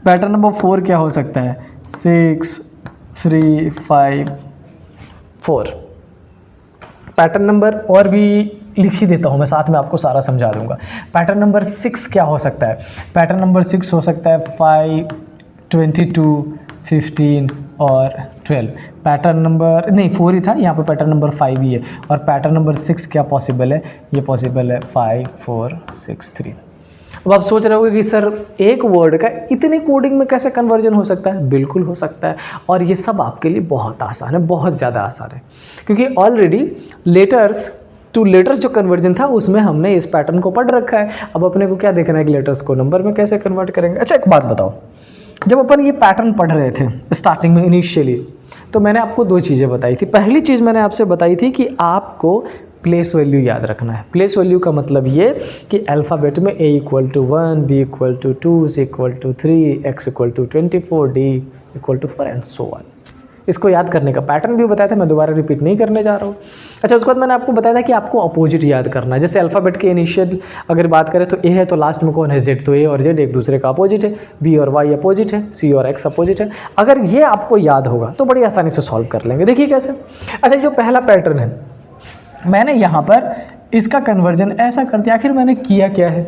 पैटर्न नंबर 4 क्या हो सकता है 6, 3, 5, 4। पैटर्न नंबर और भी लिख ही देता हूँ मैं, साथ में आपको सारा समझा दूंगा। पैटर्न नंबर 6 क्या हो सकता है, पैटर्न नंबर 6 हो सकता है 5, 22, 15 और 12। पैटर्न नंबर नहीं 4 ही था, यहाँ पे पैटर्न नंबर 5 ही है। और पैटर्न नंबर 6 क्या पॉसिबल है, ये पॉसिबल है 5, 4, 6, 3। अब आप सोच रहे होगे कि सर एक वर्ड का इतनी कोडिंग में कैसे कन्वर्जन हो सकता है। बिल्कुल हो सकता है, और ये सब आपके लिए बहुत आसान है, बहुत ज़्यादा आसान है, क्योंकि ऑलरेडी लेटर्स टू लेटर्स जो कन्वर्जन था उसमें हमने इस पैटर्न को पढ़ रखा है। अब अपने को क्या देखना है कि लेटर्स को नंबर में कैसे कन्वर्ट करेंगे। अच्छा, एक बात बताओ, जब अपन ये पैटर्न पढ़ रहे थे स्टार्टिंग में इनिशियली, तो मैंने आपको 2 चीज़ें बताई थी। पहली चीज़ मैंने आपसे बताई थी कि आपको प्लेस वैल्यू याद रखना है। प्लेस वैल्यू का मतलब ये कि अल्फ़ाबेट में A = 1, B = 2, C = 3, X = 24, D = 4 and so on. इसको याद करने का पैटर्न भी बताया था, मैं दोबारा रिपीट नहीं करने जा रहा हूँ। अच्छा, उसके बाद मैंने आपको बताया था कि आपको अपोजिट याद करना है। जैसे अल्फ़ाबेट के इनिशियल अगर बात करें तो A है, तो लास्ट में कौन है Z, तो A और Z एक दूसरे का अपोजिट है। B और Y अपोजिट है, C और X अपोजिट है। अगर ये आपको याद होगा तो बड़ी आसानी से सॉल्व कर लेंगे। देखिए कैसे। अच्छा, जो पहला पैटर्न है, मैंने यहाँ पर इसका कन्वर्जन ऐसा कर दिया। आखिर मैंने किया क्या है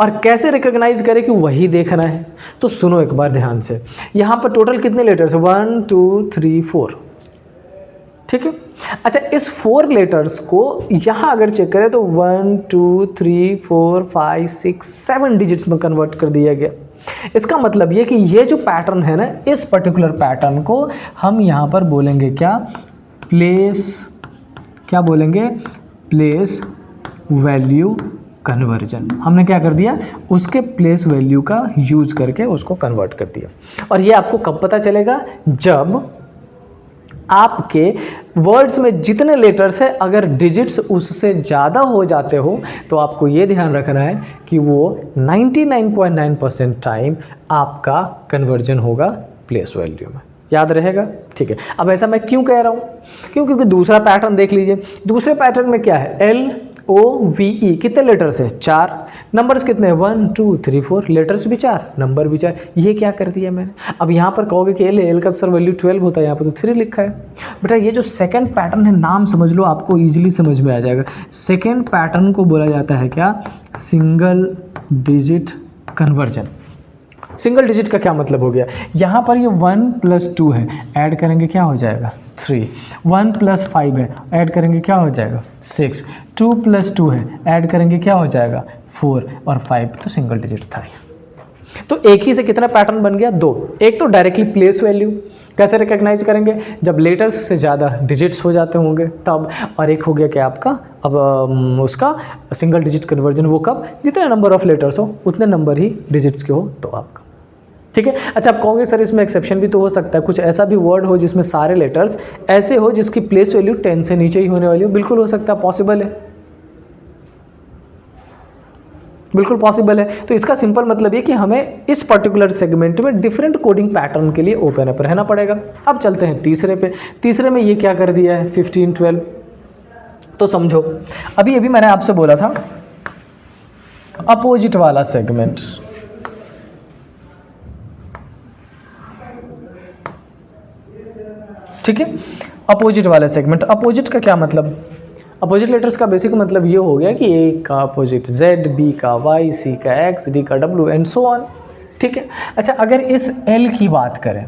और कैसे रिकॉग्नाइज करें कि वही देखना है, तो सुनो एक बार ध्यान से। यहाँ पर टोटल कितने लेटर्स है 1 2 3 4, ठीक है। अच्छा, इस 4 लेटर्स को यहाँ अगर चेक करें तो 1 2 3 4 5 6 7 डिजिट्स में कन्वर्ट कर दिया गया। इसका मतलब ये कि ये जो पैटर्न है ना, इस पर्टिकुलर पैटर्न को हम यहाँ पर बोलेंगे क्या, प्लेस वैल्यू कन्वर्जन। हमने क्या कर दिया, उसके प्लेस वैल्यू का यूज करके उसको कन्वर्ट कर दिया। और ये आपको कब पता चलेगा, जब आपके वर्ड्स में जितने लेटर्स है अगर डिजिट्स उससे ज़्यादा हो जाते हो, तो आपको ये ध्यान रखना है कि वो 99.9% टाइम आपका कन्वर्जन होगा प्लेस वैल्यू में। याद रहेगा, ठीक है। अब ऐसा मैं क्यों कह रहा हूँ, क्योंकि दूसरा पैटर्न देख लीजिए। दूसरे पैटर्न में क्या है, LOVE, कितने लेटर्स है 4, नंबर्स कितने हैं 1 2 3 4, लेटर्स भी 4, नंबर भी 4। ये क्या कर दिया मैंने। अब यहाँ पर कहोगे कि L का सर वैल्यू 12 होता है, यहाँ पर तो 3 लिखा है। बेटा ये जो सेकंड पैटर्न है, नाम समझ लो, आपको ईजिली समझ में आ जाएगा। सेकंड पैटर्न को बोला जाता है क्या, single digit conversion. Single digit का क्या मतलब हो गया, यहाँ पर ये 1 + 2 है, ऐड करेंगे क्या हो जाएगा 3, 1 + 5 है, ऐड करेंगे क्या हो जाएगा 6, 2 + 2 है, ऐड करेंगे क्या हो जाएगा 4, और 5 तो सिंगल डिजिट था। तो एक ही से कितना पैटर्न बन गया, 2। एक तो डायरेक्टली प्लेस वैल्यू कैसे रिकॉग्नाइज करेंगे, जब लेटर्स से ज़्यादा डिजिट्स हो जाते होंगे तब, और एक हो गया कि आपका अब उसका सिंगल डिजिट कन्वर्जन, वो कब, जितने नंबर ऑफ लेटर्स हो उतने नंबर ही डिजिट्स के हो तो आपका। ठीक है। अच्छा, आप कहोगे सर इसमें एक्सेप्शन भी तो हो सकता है, कुछ ऐसा भी वर्ड हो जिसमें सारे लेटर्स ऐसे हो जिसकी प्लेस वैल्यू 10 से नीचे ही होने वाली हो। बिल्कुल हो सकता है, पॉसिबल है, बिल्कुल पॉसिबल है। तो इसका सिंपल मतलब ये कि हमें इस पर्टिकुलर सेगमेंट में डिफरेंट कोडिंग पैटर्न के लिए ओपन अप रहना पड़ेगा। अब चलते हैं तीसरे पे। तीसरे में ये क्या कर दिया है 15 12। तो समझो, अभी अभी मैंने आपसे बोला था अपोजिट वाला सेगमेंट, ठीक है। अपोजिट वाला सेगमेंट, अपोजिट का क्या मतलब, अपोजिट लेटर्स का बेसिक मतलब ये हो गया कि ए का अपोजिट Z, B का Y, C का X, D का W एंड सो ऑन, ठीक है। अच्छा, अगर इस L की बात करें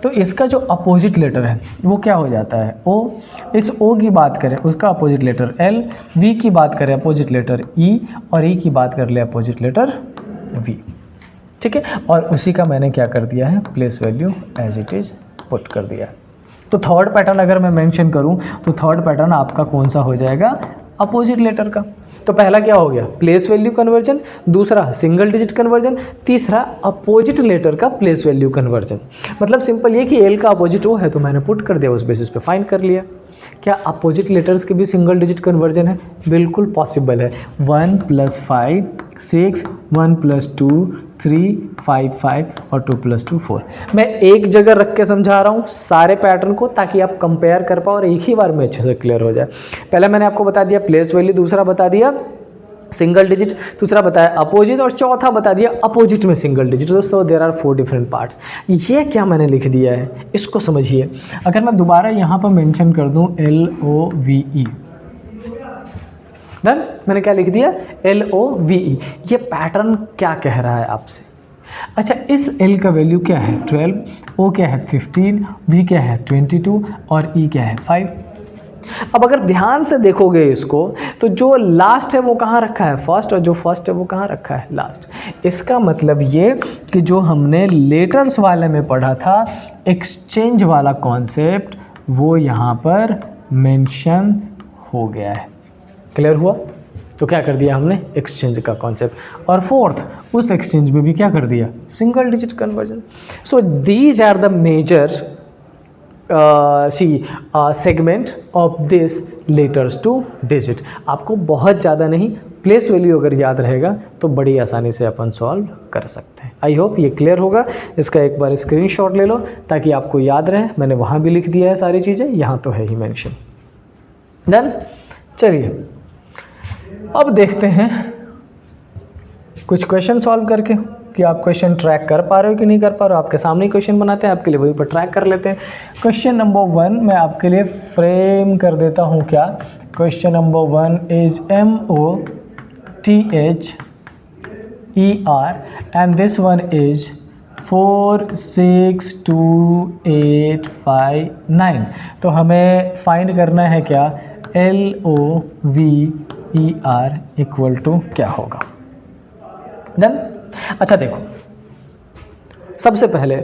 तो इसका जो अपोजिट लेटर है वो क्या हो जाता है O। इस O की बात करें उसका अपोजिट लेटर L, V की बात करें अपोजिट लेटर E, और E की बात कर ले अपोजिट लेटर V, ठीक है। और उसी का मैंने क्या कर दिया है, place value as it is put कर दिया है। तो थर्ड पैटर्न अगर मैं मेंशन करूं तो थर्ड पैटर्न आपका कौन सा हो जाएगा, अपोजिट लेटर का। तो पहला क्या हो गया, प्लेस वैल्यू कन्वर्जन, दूसरा सिंगल डिजिट कन्वर्जन, तीसरा अपोजिट लेटर का प्लेस वैल्यू कन्वर्जन। मतलब सिंपल ये कि एल का अपोजिट ओ है तो मैंने पुट कर दिया, उस बेसिस पे फाइंड कर लिया। क्या अपोजिट लेटर्स के भी सिंगल डिजिट कन्वर्जन है, बिल्कुल पॉसिबल है। 1 + 5 6, 1 + 2 3 5 5 और 2 + 2 4। मैं एक जगह रख के समझा रहा हूँ सारे पैटर्न को ताकि आप कंपेयर कर पाओ और एक ही बार में अच्छे से क्लियर हो जाए। पहले मैंने आपको बता दिया प्लेस वैल्यू, दूसरा बता दिया सिंगल डिजिट, दूसरा बताया अपोजिट, और चौथा बता दिया अपोजिट में सिंगल डिजिट। दोस्तों देयर आर 4 डिफरेंट पार्ट्स। ये क्या मैंने लिख दिया है इसको समझिए। अगर मैं दोबारा यहाँ पर मेंशन कर दूँ LOVE, डन। मैंने क्या लिख दिया LOVE। ये पैटर्न क्या कह रहा है आपसे। अच्छा, इस L का वैल्यू क्या है 12, O क्या है 15, V क्या है 22 और E क्या है 5। अब अगर ध्यान से देखोगे इसको तो जो लास्ट है वो कहाँ रखा है फर्स्ट, और जो फर्स्ट है वो कहाँ रखा है लास्ट। इसका मतलब ये कि जो हमने लेटर्स वाले में पढ़ा था एक्सचेंज वाला कॉन्सेप्ट वो यहाँ पर मेंशन हो गया है। क्लियर हुआ। तो क्या कर दिया हमने, एक्सचेंज का कॉन्सेप्ट, और फोर्थ उस एक्सचेंज में भी क्या कर दिया, single digit conversion. So these are the major segment of this letters to digit. आपको बहुत ज़्यादा नहीं, प्लेस वैल्यू अगर याद रहेगा तो बड़ी आसानी से अपन सॉल्व कर सकते हैं। आई होप ये क्लियर होगा। इसका एक बार स्क्रीनशॉट ले लो ताकि आपको याद रहे। मैंने वहाँ भी लिख दिया है सारी चीज़ें, यहाँ तो है ही मेंशन। डन। चलिए अब देखते हैं कुछ क्वेश्चन सॉल्व करके कि आप क्वेश्चन ट्रैक कर पा रहे हो कि नहीं कर पा रहे हो। आपके सामने क्वेश्चन बनाते हैं, आपके लिए वही पर ट्रैक कर लेते हैं। क्वेश्चन नंबर 1 मैं आपके लिए फ्रेम कर देता हूँ क्या। Question number 1 is MOTHER and this one is 4 6 2 8 5 9। तो हमें फाइंड करना है क्या, LOVER इक्वल टू क्या होगा। डन। अच्छा देखो, सबसे पहले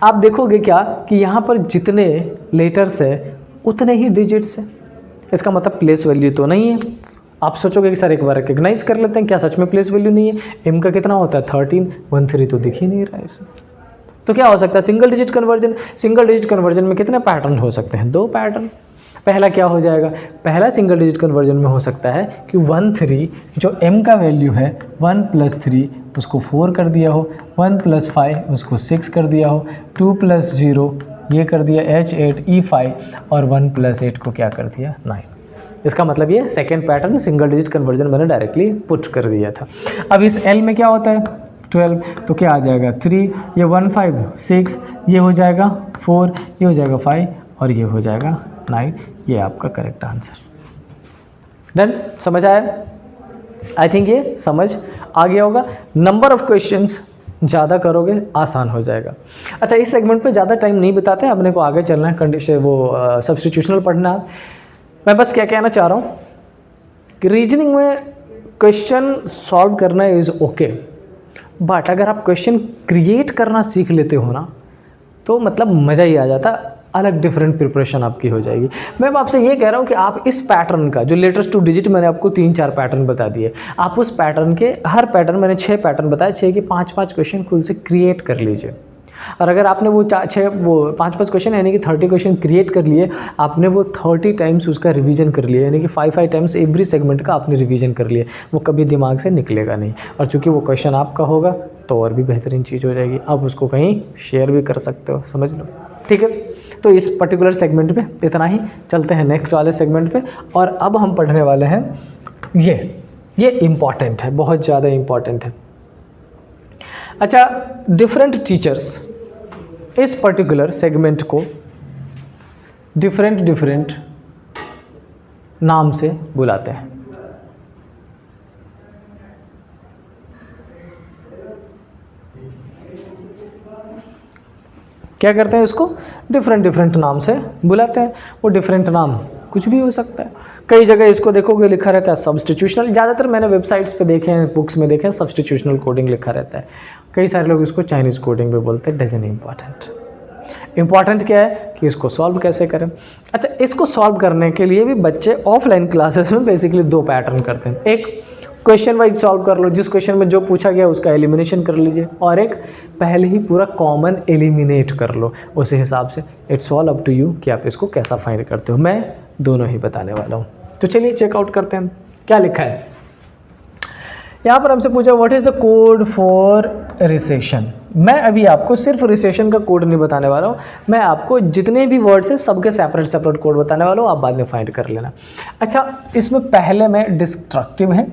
आप देखोगे क्या कि यहाँ पर जितने लेटर्स है उतने ही डिजिट्स है। इसका मतलब प्लेस वैल्यू तो नहीं है। आप सोचोगे कि सर एक बार रिकग्नाइज कर लेते हैं, क्या सच में प्लेस वैल्यू नहीं है। M का कितना होता है 13, 13 तो दिख ही नहीं रहा है इसमें। तो क्या हो सकता है, single digit conversion. Single digit conversion में कितने पैटर्न हो सकते हैं, 2 पैटर्न। पहला क्या हो जाएगा, पहला सिंगल डिजिट कन्वर्जन में हो सकता है कि 1 3 जो M का वैल्यू है 1 + 3 उसको 4 कर दिया हो, 1 + 5 उसको 6 कर दिया हो, 2 + 0 ये कर दिया H8 E5 और 1 + 8 को क्या कर दिया 9। इसका मतलब ये second pattern single digit conversion मैंने डायरेक्टली पुट कर दिया था। अब इस L में क्या होता है 12, तो क्या आ जाएगा 3, ये 1 5 6, ये हो जाएगा 4, ये हो जाएगा 5 और ये हो जाएगा 9। ये आपका करेक्ट आंसर। डन। समझ आया। आई थिंक ये समझ आ गया होगा। नंबर ऑफ क्वेश्चंस ज़्यादा करोगे आसान हो जाएगा। अच्छा, इस सेगमेंट पे ज़्यादा टाइम नहीं बिताते, अपने को आगे चलना है, कंडीशन वो सब्स्टिट्यूशनल पढ़ना है। मैं बस क्या कहना चाह रहा हूँ कि रीजनिंग में क्वेश्चन सॉल्व करना इज़ ओके, बट अगर आप क्वेश्चन क्रिएट करना सीख लेते हो ना तो मतलब मज़ा ही आ जाता। अलग डिफरेंट प्रिपरेशन आपकी हो जाएगी। मैं आपसे ये कह रहा हूँ कि आप इस पैटर्न का जो लेटेस्ट 2 डिजिट मैंने आपको 3-4 पैटर्न बता दिए, आप उस पैटर्न के हर पैटर्न, मैंने 6 पैटर्न बताए, 6 के 5-5 क्वेश्चन खुद से क्रिएट कर लीजिए। और अगर आपने वो 5-5 क्वेश्चन यानी कि 30 क्वेश्चन क्रिएट कर लिए, आपने वो 30 टाइम्स उसका रिवीजन कर लिया, यानी कि 5 टाइम्स एवरी सेगमेंट का आपने रिवीजन कर लिया, वो कभी दिमाग से निकलेगा नहीं। और चूंकि वो क्वेश्चन आपका होगा तो और भी बेहतरीन चीज़ हो जाएगी, आप उसको कहीं शेयर भी कर सकते हो, समझ लो, ठीक है। तो इस पर्टिकुलर सेगमेंट पे इतना ही, चलते हैं नेक्स्ट वाले सेगमेंट पे। और अब हम पढ़ने वाले हैं ये इम्पॉर्टेंट है, बहुत ज़्यादा इम्पॉर्टेंट है। अच्छा, डिफरेंट टीचर्स इस पर्टिकुलर सेगमेंट को डिफरेंट नाम से बुलाते हैं। क्या करते हैं, इसको डिफरेंट नाम से बुलाते हैं। वो डिफरेंट नाम कुछ भी हो सकता है। कई जगह इसको देखोगे लिखा रहता है सब्स्टिट्यूशनल, ज़्यादातर मैंने वेबसाइट्स पे देखे हैं, बुक्स में देखे हैं, सब्स्टिट्यूशनल कोडिंग लिखा रहता है। कई सारे लोग इसको चाइनीज़ कोडिंग भी बोलते हैं। डजंट इम्पॉर्टेंट क्या है कि इसको सॉल्व कैसे करें। अच्छा, इसको सॉल्व करने के लिए भी बच्चे ऑफलाइन क्लासेस में बेसिकली 2 पैटर्न करते हैं। एक क्वेश्चन वाइज सॉल्व कर लो, जिस क्वेश्चन में जो पूछा गया उसका एलिमिनेशन कर लीजिए, और एक पहले ही पूरा कॉमन एलिमिनेट कर लो। उसी हिसाब से it's all up to you कि आप इसको कैसा फाइंड करते हो। मैं दोनों ही बताने वाला हूँ। तो चलिए चेकआउट करते हैं क्या लिखा है। यहाँ पर हमसे पूछा what is the code for recession. मैं अभी आपको सिर्फ रिसेशन का कोड नहीं बताने वाला हूँ, मैं आपको जितने भी वर्ड्स हैं सबके सेपरेट कोड बताने वाला हूँ, आप बाद में फाइंड कर लेना। अच्छा, इसमें पहले में डिस्ट्रक्टिव है,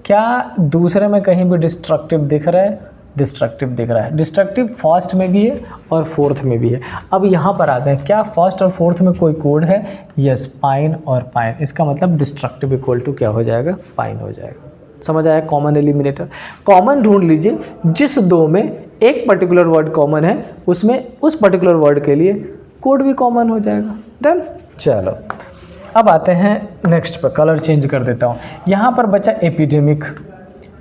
क्या दूसरे में कहीं भी डिस्ट्रक्टिव दिख रहा है? डिस्ट्रक्टिव दिख रहा है। डिस्ट्रक्टिव फर्स्ट में भी है और फोर्थ में भी है। अब यहाँ पर आते हैं, क्या फर्स्ट और फोर्थ में कोई कोड है? यस, पाइन और पाइन। इसका मतलब डिस्ट्रक्टिव इक्वल टू क्या हो जाएगा? पाइन हो जाएगा। समझ आया? Common eliminator. कॉमन ढूंढ लीजिए, जिस 2 में एक पर्टिकुलर वर्ड कॉमन है उसमें उस पर्टिकुलर वर्ड के लिए कोड भी कॉमन हो जाएगा। डन। चलो अब आते हैं नेक्स्ट पर। कलर चेंज कर देता हूँ। यहाँ पर बचा एपिडेमिक।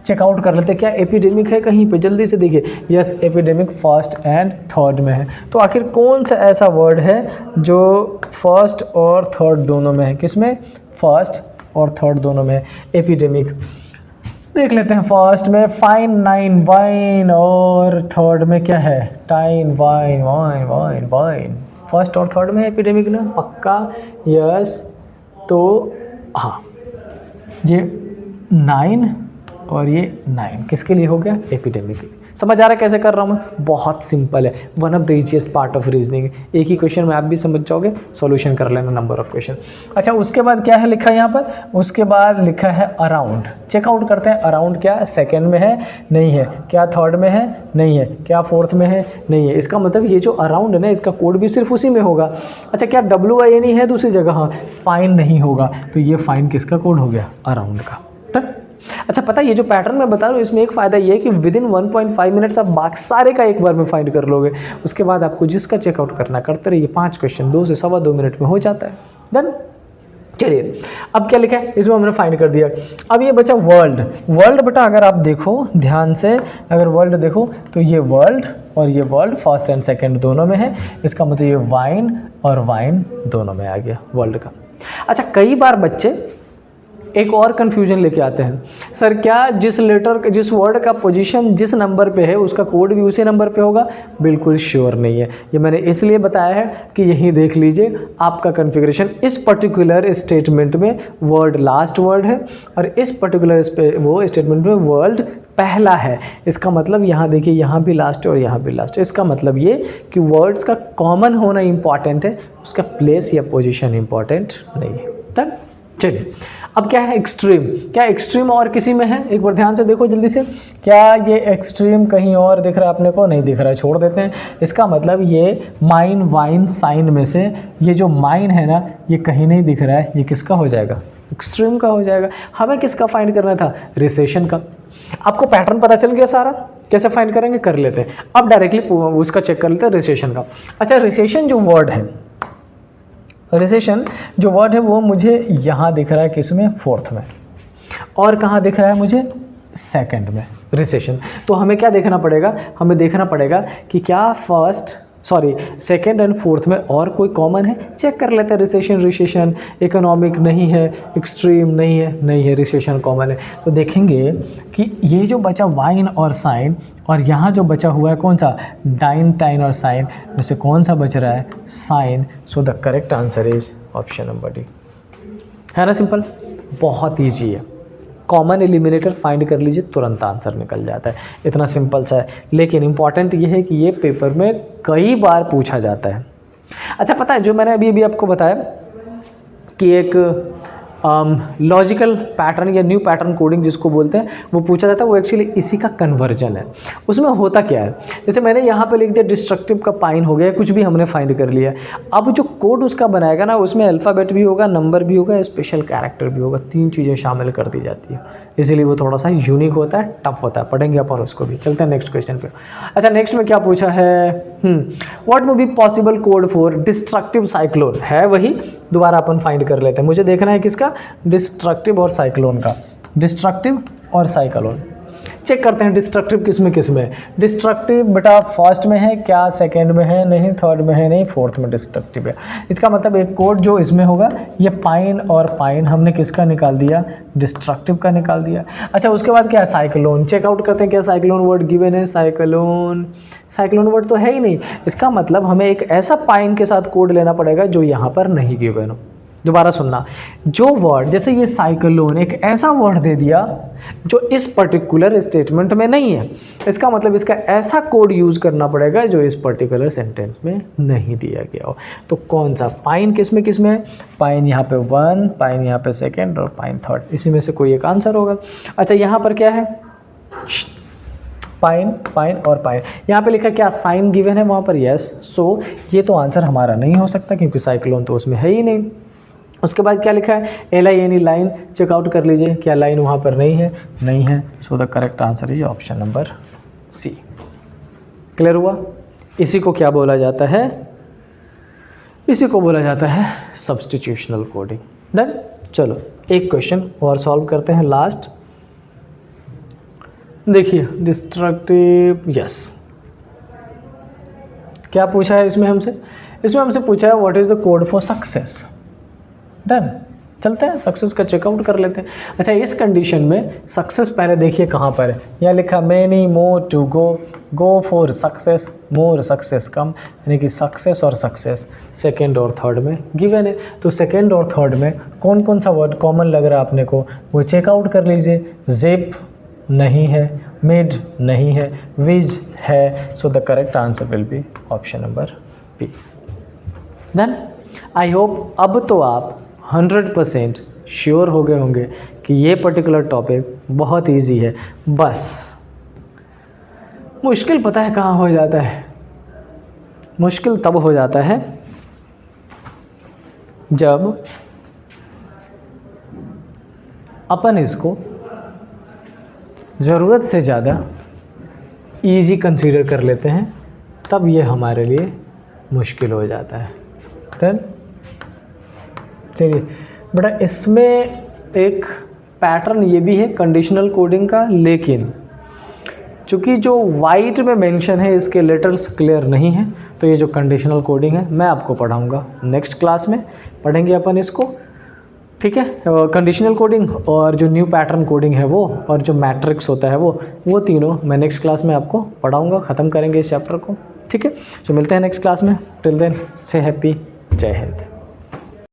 चेकआउट कर लेते हैं क्या एपिडेमिक है कहीं पे, जल्दी से देखिए। Yes, epidemic first and third में है। तो आखिर कौन सा ऐसा वर्ड है जो फर्स्ट और थर्ड दोनों में है? किसमें? फर्स्ट और थर्ड दोनों में है एपिडेमिक। देख लेते हैं। फर्स्ट में फाइन, नाइन, वाइन, और थर्ड में क्या है? टाइन, wine, wine, wine, wine. First और थर्ड में एपिडेमिक ना, पक्का? यस। तो हाँ, ये 9 और ये 9 किसके लिए हो गया? एपिडेमिक के लिए। समझ आ रहा है कैसे कर रहा हूँ मैं? बहुत सिंपल है, one of the easiest part of reasoning. एक ही क्वेश्चन में आप भी समझ जाओगे, सॉल्यूशन कर लेना नंबर ऑफ क्वेश्चन। अच्छा, उसके बाद क्या है लिखा है यहाँ पर? उसके बाद लिखा है अराउंड। चेकआउट करते हैं। अराउंड क्या सेकंड में है? नहीं है। क्या थर्ड में है? नहीं है। क्या फोर्थ में है? नहीं है। इसका मतलब ये जो अराउंड है ना, इसका कोड भी सिर्फ उसी में होगा। अच्छा, क्या WIN है दूसरी जगह? हाँ, फाइन नहीं होगा। तो ये फाइन किसका कोड हो गया? अराउंड का। अच्छा, पता है ये जो पैटर्न मैं बता रहा हूँ इसमें एक फ़ायदा ये है कि विदिन 1.5 मिनट्स आप बाकी सारे का एक बार में फाइंड कर लोगे। उसके बाद आपको जिसका चेकआउट करना करते रहिए। 5 क्वेश्चन 2 से 2.25 मिनट में हो जाता है। डन। चलिए, अब क्या लिखा है इसमें? हमने फाइंड कर दिया। अब ये बचा वर्ल्ड। वर्ल्ड बेटा अगर आप देखो ध्यान से, अगर वर्ल्ड देखो तो ये वर्ल्ड और ये वर्ल्ड फर्स्ट एंड सेकेंड दोनों में है। इसका मतलब ये वाइन और वाइन दोनों में आ गया वर्ल्ड का। अच्छा, कई बार बच्चे एक और कन्फ्यूजन लेके आते हैं, सर क्या जिस जिस वर्ड का पोजीशन जिस नंबर पे है उसका कोड भी उसी नंबर पे होगा? बिल्कुल श्योर नहीं है। ये मैंने इसलिए बताया है कि यही देख लीजिए आपका कॉन्फ़िगरेशन। इस पर्टिकुलर स्टेटमेंट में वर्ड लास्ट वर्ड है और इस पर्टिकुलर वो स्टेटमेंट में वर्ड पहला है। इसका मतलब यहाँ देखिए, यहाँ भी लास्ट है और यहाँ भी लास्ट है। इसका मतलब ये कि वर्ड्स का कॉमन होना इम्पॉर्टेंट है, उसका प्लेस या पोजीशन इम्पॉर्टेंट नहीं है। डन। चलिए, अब क्या है? एक्सट्रीम। क्या एक्सट्रीम और किसी में है? एक बार ध्यान से देखो जल्दी से। क्या ये एक्सट्रीम कहीं और दिख रहा है अपने को? नहीं दिख रहा है, छोड़ देते हैं। इसका मतलब ये माइन, वाइन, साइन में से ये जो माइन है ना, ये कहीं नहीं दिख रहा है। ये किसका हो जाएगा? एक्सट्रीम का हो जाएगा। हमें किसका फाइंड करना था? रिसेशन का। आपको पैटर्न पता चल गया सारा, कैसे फाइंड करेंगे कर लेते हैं। अब डायरेक्टली उसका चेक कर लेते हैं रिसेशन का। अच्छा, रिसेशन जो वर्ड है, रिसेशन जो वर्ड है वो मुझे यहाँ दिख रहा है किसमें? फोर्थ में। और कहाँ दिख रहा है मुझे? सेकंड में। रिसेशन। तो हमें क्या देखना पड़ेगा? हमें देखना पड़ेगा कि क्या first sorry second and fourth में और कोई कॉमन है, चेक कर लेते हैं। रिसेशन, इकोनॉमिक नहीं है, एक्सट्रीम नहीं है, रिसेशन कॉमन है। तो देखेंगे कि ये जो बचा वाइन और साइन, और यहाँ जो बचा हुआ है कौन सा, डाइन, टाइन और साइन में से कौन सा बच रहा है, sign. So the correct answer is option number D. है ना सिंपल, बहुत ईजी है। कॉमन एलिमिनेटर फाइंड कर लीजिए, तुरंत आंसर निकल जाता है, इतना सिंपल सा है। लेकिन इंपॉर्टेंट ये है कि ये पेपर में कई बार पूछा जाता है। अच्छा पता है, जो मैंने अभी आपको बताया कि एक लॉजिकल पैटर्न या न्यू पैटर्न कोडिंग जिसको बोलते हैं वो पूछा जाता है, वो एक्चुअली इसी का कन्वर्जन है। उसमें होता क्या है, जैसे मैंने यहाँ पे लिख दिया डिस्ट्रक्टिव का पाइन हो गया, कुछ भी हमने फाइंड कर लिया। अब जो कोड उसका बनाएगा ना, उसमें अल्फ़ाबेट भी होगा, नंबर भी होगा, स्पेशल कैरेक्टर भी होगा, 3 चीज़ें शामिल कर दी जाती है, इसीलिए वो थोड़ा सा यूनिक होता है, टफ होता है। पढ़ेंगे अपन उसको भी। चलते हैं नेक्स्ट क्वेश्चन पे। अच्छा नेक्स्ट में क्या पूछा है, what may be possible code for destructive cyclone, है वही, दोबारा अपन फाइंड कर लेते हैं। मुझे देखना है किसका, डिस्ट्रक्टिव और साइक्लोन का। डिस्ट्रक्टिव और साइक्लोन चेक करते हैं, डिस्ट्रक्टिव किस में। डिस्ट्रक्टिव बेटा फर्स्ट में है क्या, सेकंड में है नहीं, थर्ड में है नहीं, फोर्थ में डिस्ट्रक्टिव है। इसका मतलब एक कोड जो इसमें होगा, ये पाइन और पाइन हमने किसका निकाल दिया, डिस्ट्रक्टिव का निकाल दिया। अच्छा उसके बाद क्या है, साइक्लोन। चेकआउट करते हैं क्या साइक्लोन वर्ड गिवन है, साइक्लोन वर्ड तो है ही नहीं। इसका मतलब हमें एक ऐसा पाइन के साथ कोड लेना पड़ेगा जो यहाँ पर नहीं गिवन हो। दोबारा सुनना, जो वर्ड जैसे ये साइक्लोन एक ऐसा वर्ड दे दिया जो इस पर्टिकुलर स्टेटमेंट में नहीं है, इसका मतलब इसका ऐसा कोड यूज़ करना पड़ेगा जो इस पर्टिकुलर सेंटेंस में नहीं दिया गया हो। तो कौन सा, पाइन किस में है, पाइन यहाँ पे 1, पाइन यहाँ पे सेकेंड और पाइन थर्ड, इसी में से कोई एक आंसर होगा। अच्छा यहाँ पर क्या है, पाइन, पाइन और पाइन, यहाँ पे लिखा क्या, साइन गिवन है वहाँ पर, यस। सो ये तो आंसर हमारा नहीं हो सकता क्योंकि साइक्लोन तो उसमें है ही नहीं। उसके बाद क्या लिखा है, LINE लाइन, चेकआउट कर लीजिए क्या लाइन वहाँ पर नहीं है। So the correct answer is option number C. Clear हुआ। इसी को क्या बोला जाता है, इसी को बोला जाता है सब्स्टिट्यूशनल कोडिंग। डन। चलो एक क्वेश्चन और सॉल्व करते हैं लास्ट। देखिए डिस्ट्रक्टिव, यस। क्या पूछा है इसमें हमसे पूछा है what is the code for success. Done. चलते हैं सक्सेस का चेकआउट कर लेते हैं। अच्छा इस कंडीशन में सक्सेस पहले देखिए कहाँ पर है, यहाँ लिखा many more to go for success, more success come, यानी कि सक्सेस और सक्सेस सेकेंड और थर्ड में गिवन है। तो सेकेंड और थर्ड में कौन कौन सा वर्ड कॉमन लग रहा है अपने को, वो चेकआउट कर लीजिए। जिप नहीं है, मिड नहीं है, विज है। So the correct answer will be option number B. Then I hope अब तो आप 100% श्योर हो गए होंगे कि ये पर्टिकुलर टॉपिक बहुत इजी है। बस मुश्किल पता है कहाँ हो जाता है, मुश्किल तब हो जाता है जब अपन इसको ज़रूरत से ज़्यादा इजी कंसीडर कर लेते हैं, तब ये हमारे लिए मुश्किल हो जाता है। डन। चलिए बेटा इसमें एक पैटर्न ये भी है कंडीशनल कोडिंग का, लेकिन चूँकि जो वाइट में मेंशन है इसके लेटर्स क्लियर नहीं है, तो ये जो कंडीशनल कोडिंग है मैं आपको पढ़ाऊँगा नेक्स्ट क्लास में, पढ़ेंगे अपन इसको। ठीक है, कंडीशनल कोडिंग और जो न्यू पैटर्न कोडिंग है वो, और जो मैट्रिक्स होता है वो तीनों मैं नेक्स्ट क्लास में आपको पढ़ाऊँगा, ख़त्म करेंगे इस चैप्टर को। ठीक है, तो मिलते हैं नेक्स्ट क्लास में। टिल देन से हैप्पी, जय हिंद।